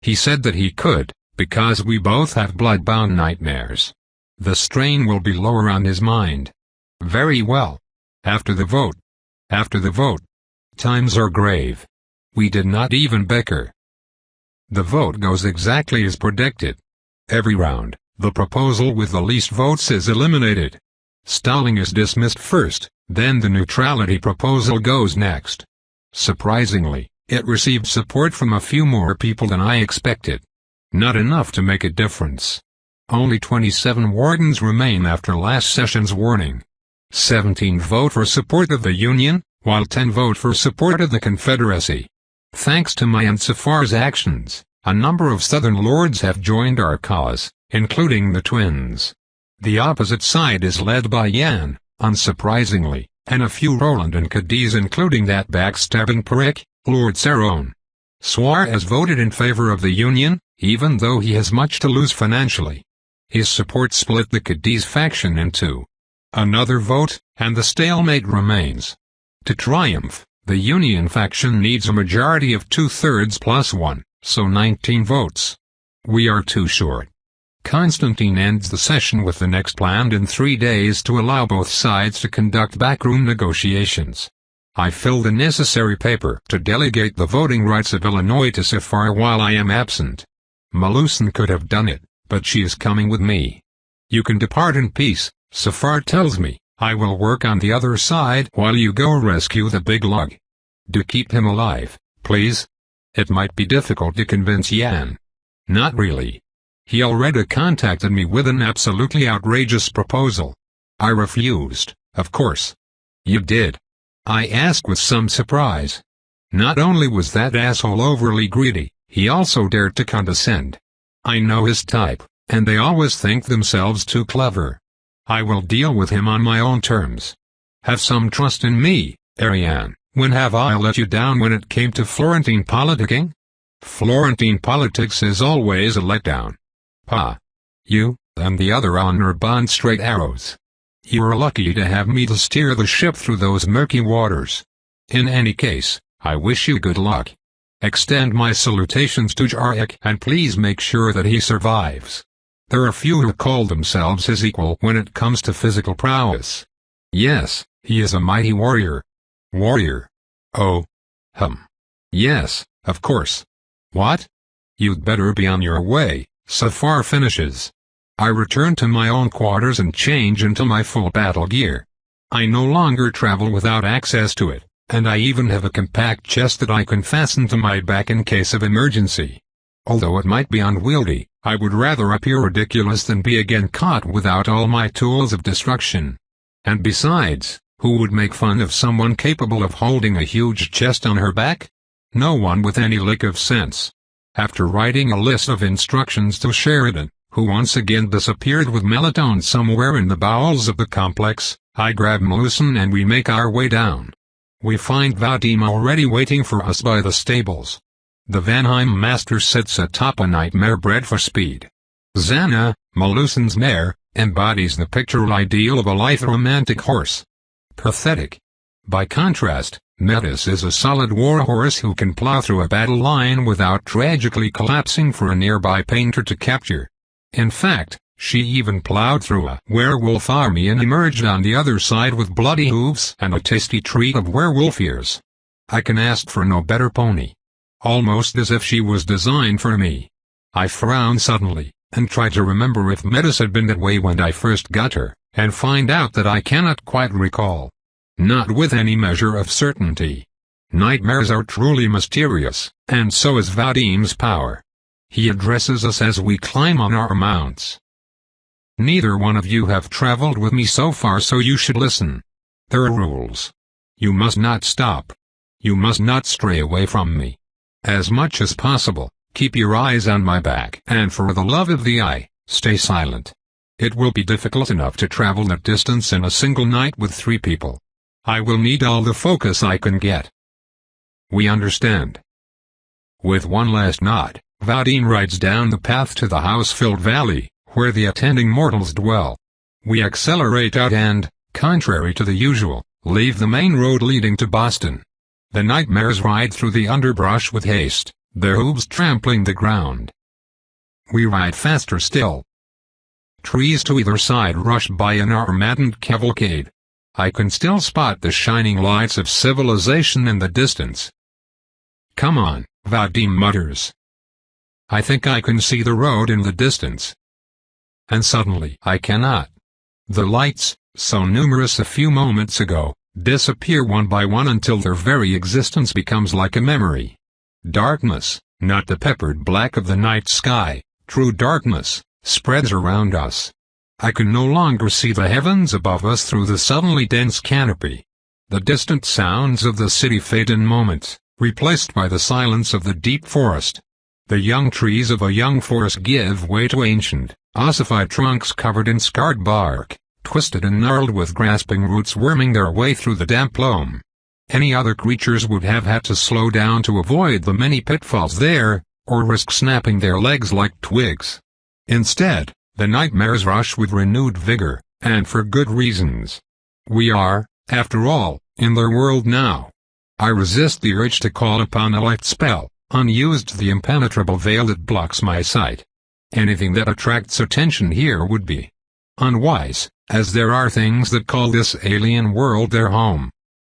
He said that he could, because we both have blood-bound nightmares. The strain will be lower on his mind. Very well. After the vote. After the vote. Times are grave. We did not even bicker. The vote goes exactly as predicted. Every round, the proposal with the least votes is eliminated. Stalling is dismissed first, then the neutrality proposal goes next. Surprisingly, it received support from a few more people than I expected. Not enough to make a difference. Only 27 wardens remain after last session's warning. 17 vote for support of the Union, while 10 vote for support of the Confederacy. Thanks to my and Safar's actions, a number of Southern lords have joined our cause, including the twins. The opposite side is led by Yan, unsurprisingly, and a few Roland and Cadiz including that backstabbing prick, Lord Saron. Swar has voted in favor of the Union, even though he has much to lose financially. His support split the Cadiz faction in two. Another vote, and the stalemate remains. To triumph, the Union faction needs a majority of 2/3 plus 1, so 19 votes. We are too short. Constantine ends the session with the next planned in 3 days to allow both sides to conduct backroom negotiations. I fill the necessary paper to delegate the voting rights of Illinois to Safar while I am absent. Melusan could have done it, but she is coming with me. You can depart in peace, Safar tells me. I will work on the other side while you go rescue the big lug. Do keep him alive, please. It might be difficult to convince Yan. Not really. He already contacted me with an absolutely outrageous proposal. I refused, of course. You did? I asked with some surprise. Not only was that asshole overly greedy, he also dared to condescend. I know his type, and they always think themselves too clever. I will deal with him on my own terms. Have some trust in me, Ariane. When have I let you down when it came to Florentine politicking? Florentine politics is always a letdown. Pa. You, and the other honor bond straight arrows. You are lucky to have me to steer the ship through those murky waters. In any case, I wish you good luck. Extend my salutations to Jarek and please make sure that he survives. There are few who call themselves his equal when it comes to physical prowess. Yes, he is a mighty warrior. Warrior? Oh. Yes, of course. What? You'd better be on your way. Safar finishes. I return to my own quarters and change into my full battle gear. I no longer travel without access to it, and I even have a compact chest that I can fasten to my back in case of emergency. Although it might be unwieldy, I would rather appear ridiculous than be again caught without all my tools of destruction. And besides, who would make fun of someone capable of holding a huge chest on her back? No one with any lick of sense. After writing a list of instructions to Sheridan, who once again disappeared with Melatonin somewhere in the bowels of the complex, I grab Melusin and we make our way down. We find Vadim already waiting for us by the stables. The Vanheim master sits atop a nightmare bred for speed. Zana, Melusin's mare, embodies the picture ideal of a lithe romantic horse. Pathetic. By contrast, Metis is a solid war horse who can plow through a battle line without tragically collapsing for a nearby painter to capture. In fact, she even plowed through a werewolf army and emerged on the other side with bloody hooves and a tasty treat of werewolf ears. I can ask for no better pony. Almost as if she was designed for me. I frown suddenly, and try to remember if Metis had been that way when I first got her, and find out that I cannot quite recall. Not with any measure of certainty. Nightmares are truly mysterious, and so is Vadim's power. He addresses us as we climb on our mounts. Neither one of you have traveled with me so far, so you should listen. There are rules. You must not stop. You must not stray away from me. As much as possible, keep your eyes on my back, and for the love of the eye, stay silent. It will be difficult enough to travel that distance in a single night with 3 people. I will need all the focus I can get. We understand. With one last nod, Vadim rides down the path to the house-filled valley, where the attending mortals dwell. We accelerate out and, contrary to the usual, leave the main road leading to Boston. The nightmares ride through the underbrush with haste, their hooves trampling the ground. We ride faster still. Trees to either side rush by in our maddened cavalcade. I can still spot the shining lights of civilization in the distance. Come on, Vadim mutters. I think I can see the road in the distance. And suddenly I cannot. The lights, so numerous a few moments ago, disappear one by one until their very existence becomes like a memory. Darkness, not the peppered black of the night sky, true darkness, spreads around us. I can no longer see the heavens above us through the suddenly dense canopy. The distant sounds of the city fade in moments, replaced by the silence of the deep forest. The young trees of a young forest give way to ancient, ossified trunks covered in scarred bark, twisted and gnarled with grasping roots worming their way through the damp loam. Any other creatures would have had to slow down to avoid the many pitfalls there, or risk snapping their legs like twigs. Instead, the nightmares rush with renewed vigor, and for good reasons. We are, after all, in their world now. I resist the urge to call upon a light spell, unused the impenetrable veil that blocks my sight. Anything that attracts attention here would be unwise, as there are things that call this alien world their home.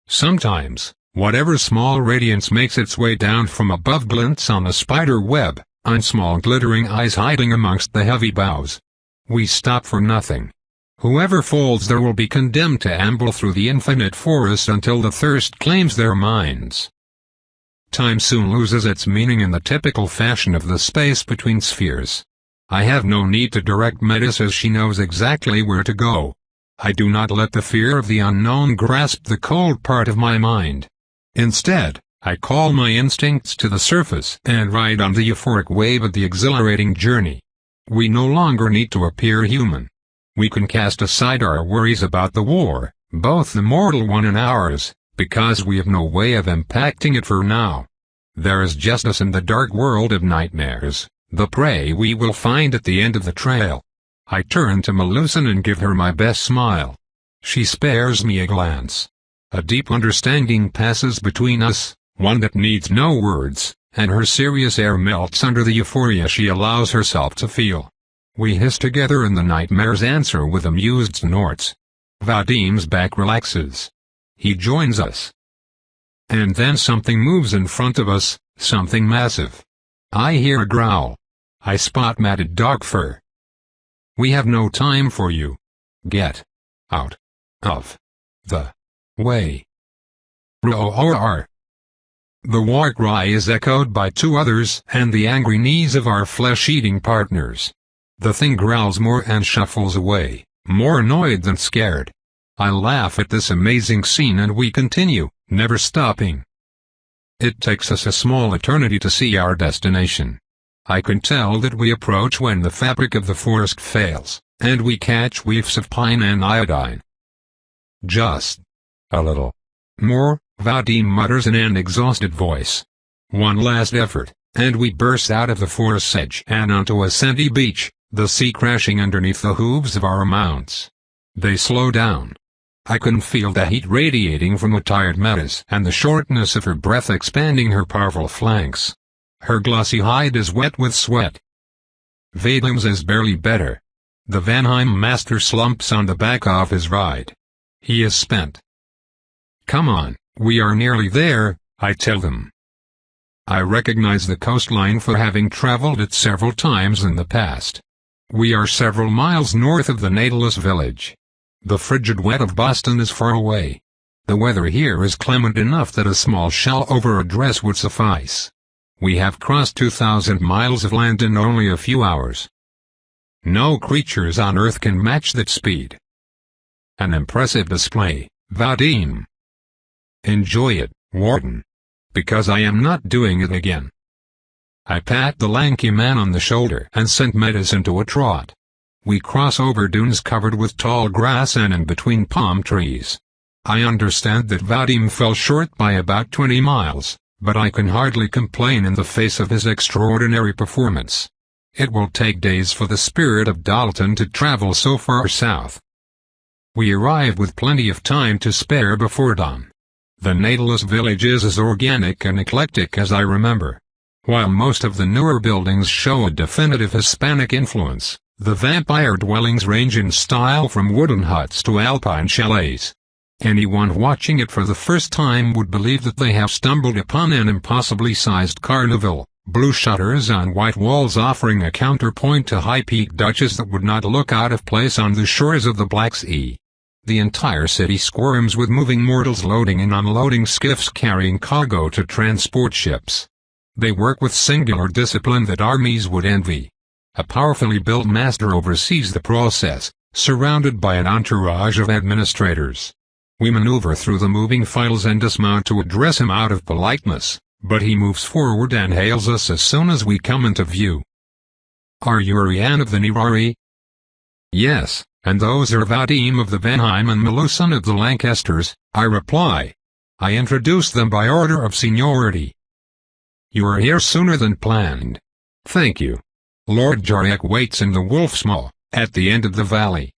Sometimes, whatever small radiance makes its way down from above glints on a spider web, on small glittering eyes hiding amongst the heavy boughs. We stop for nothing. Whoever falls there will be condemned to amble through the infinite forest until the thirst claims their minds. Time soon loses its meaning in the typical fashion of the space between spheres. I have no need to direct Metis as she knows exactly where to go. I do not let the fear of the unknown grasp the cold part of my mind. Instead, I call my instincts to the surface and ride on the euphoric wave of the exhilarating journey. We no longer need to appear human. We can cast aside our worries about the war, both the mortal one and ours, because we have no way of impacting it for now. There is just us in the dark world of nightmares, the prey we will find at the end of the trail. I turn to Melusan and give her my best smile. She spares me a glance. A deep understanding passes between us, one that needs no words, and her serious air melts under the euphoria she allows herself to feel. We hiss together and the nightmares answer with amused snorts. Vadim's back relaxes. He joins us. And then something moves in front of us, something massive. I hear a growl. I spot matted dog fur. We have no time for you. Get out of the way. Roar. The war cry is echoed by two others and the angry knees of our flesh-eating partners. The thing growls more and shuffles away, more annoyed than scared. I laugh at this amazing scene and we continue, never stopping. It takes us a small eternity to see our destination. I can tell that we approach when the fabric of the forest fails, and we catch whiffs of pine and iodine. Just a little more, Vadim mutters in an exhausted voice. One last effort, and we burst out of the forest edge and onto a sandy beach, the sea crashing underneath the hooves of our mounts. They slow down. I can feel the heat radiating from the tired Metas and the shortness of her breath expanding her powerful flanks. Her glossy hide is wet with sweat. Vadim's is barely better. The Vanheim master slumps on the back of his ride. He is spent. Come on, we are nearly there, I tell them. I recognize the coastline for having traveled it several times in the past. We are several miles north of the Nautilus village. The frigid wet of Boston is far away. The weather here is clement enough that a small shawl over a dress would suffice. We have crossed 2,000 miles of land in only a few hours. No creatures on Earth can match that speed. An impressive display, Vadim. Enjoy it, Warden. Because I am not doing it again. I pat the lanky man on the shoulder and sent Metas into a trot. We cross over dunes covered with tall grass and in between palm trees. I understand that Vadim fell short by about 20 miles, but I can hardly complain in the face of his extraordinary performance. It will take days for the spirit of Dalton to travel so far south. We arrive with plenty of time to spare before dawn. The Nautilus village is as organic and eclectic as I remember. While most of the newer buildings show a definitive Hispanic influence, the vampire dwellings range in style from wooden huts to alpine chalets. Anyone watching it for the first time would believe that they have stumbled upon an impossibly sized carnival, blue shutters on white walls offering a counterpoint to high-peaked dutches that would not look out of place on the shores of the Black Sea. The entire city squirms with moving mortals loading and unloading skiffs carrying cargo to transport ships. They work with singular discipline that armies would envy. A powerfully built master oversees the process, surrounded by an entourage of administrators. We maneuver through the moving files and dismount to address him out of politeness, but he moves forward and hails us as soon as we come into view. Are you Ariane of the Nirari? Yes, and those are Vadim of the Vanheim and Melusan of the Lancasters, I reply. I introduce them by order of seniority. You are here sooner than planned. Thank you. Lord Jarek waits in the Wolf's Maw, at the end of the valley.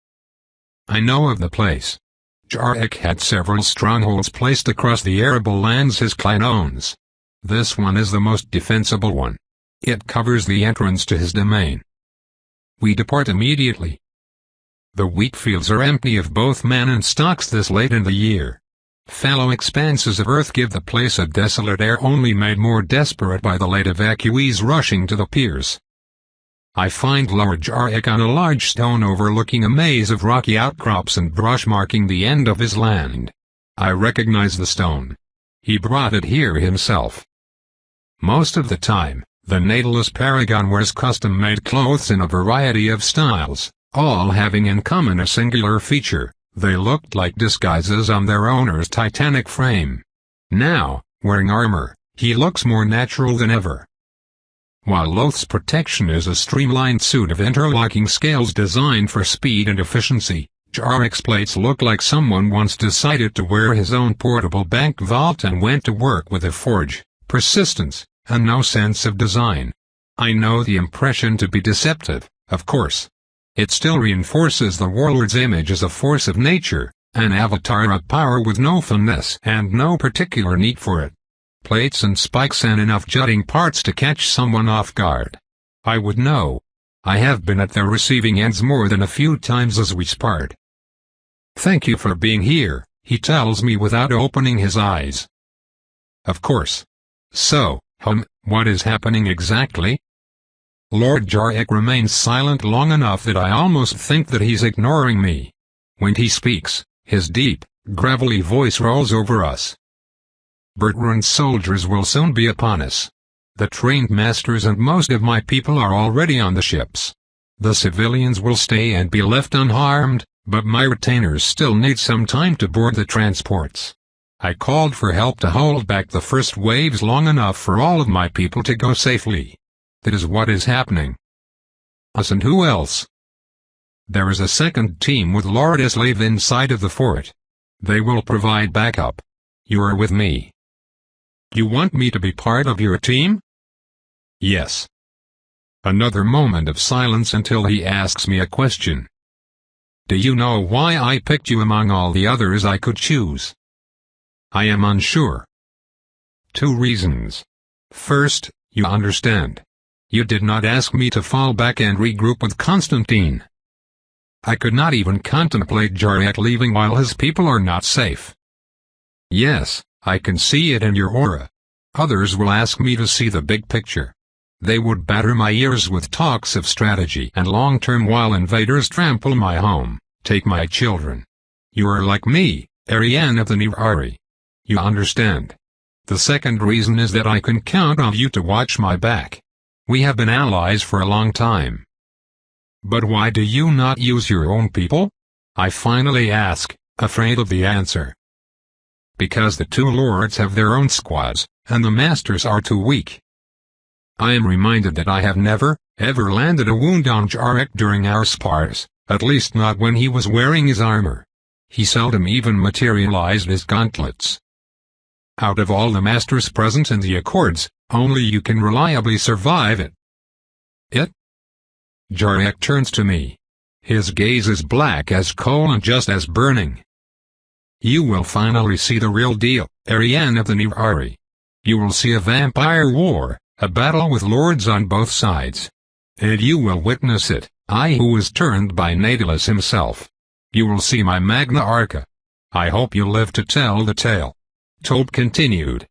I know of the place. Jarek had several strongholds placed across the arable lands his clan owns. This one is the most defensible one. It covers the entrance to his domain. We depart immediately. The wheat fields are empty of both man and stocks this late in the year. Fallow expanses of earth give the place a desolate air only made more desperate by the late evacuees rushing to the piers. I find Lord Jarek on a large stone overlooking a maze of rocky outcrops and brush marking the end of his land. I recognize the stone. He brought it here himself. Most of the time, the Nautilus Paragon wears custom-made clothes in a variety of styles, all having in common a singular feature: they looked like disguises on their owner's titanic frame. Now, wearing armor, he looks more natural than ever. While Loth's protection is a streamlined suit of interlocking scales designed for speed and efficiency, Jarek's plates look like someone once decided to wear his own portable bank vault and went to work with a forge, persistence, and no sense of design. I know the impression to be deceptive, of course. It still reinforces the warlord's image as a force of nature, an avatar of power with no finesse and no particular need for it. Plates and spikes and enough jutting parts to catch someone off guard. I would know. I have been at their receiving ends more than a few times as we sparred. "Thank you for being here," he tells me without opening his eyes. Of course. So, what is happening exactly? Lord Jarek remains silent long enough that I almost think that he's ignoring me. When he speaks, his deep, gravelly voice rolls over us. "Bertrand's soldiers will soon be upon us. The trained masters and most of my people are already on the ships. The civilians will stay and be left unharmed, but my retainers still need some time to board the transports. I called for help to hold back the first waves long enough for all of my people to go safely. That is what is happening." "Us and who else?" "There is a second team with Lord Eslave inside of the fort. They will provide backup. You are with me." "You want me to be part of your team?" "Yes." Another moment of silence until he asks me a question. "Do you know why I picked you among all the others I could choose?" "I am unsure." "2 reasons. First, you understand. You did not ask me to fall back and regroup with Constantine. I could not even contemplate Jarek leaving while his people are not safe. Yes, I can see it in your aura. Others will ask me to see the big picture. They would batter my ears with talks of strategy and long-term while invaders trample my home, take my children. You are like me, Ariane of the Nirari. You understand. The second reason is that I can count on you to watch my back. We have been allies for a long time." "But why do you not use your own people?" I finally ask, afraid of the answer. "Because the 2 lords have their own squads, and the masters are too weak." I am reminded that I have never, ever landed a wound on Jarek during our spars, at least not when he was wearing his armor. He seldom even materialized his gauntlets. Out of all the masters present in the Accords, only you can reliably survive it. It? Jarek turns to me. His gaze is black as coal and just as burning. "You will finally see the real deal, Ariane of the Nirari. You will see a vampire war, a battle with lords on both sides. And you will witness it, I who was turned by Natulus himself. You will see my Magna Arca. I hope you live to tell the tale." Tobe continued.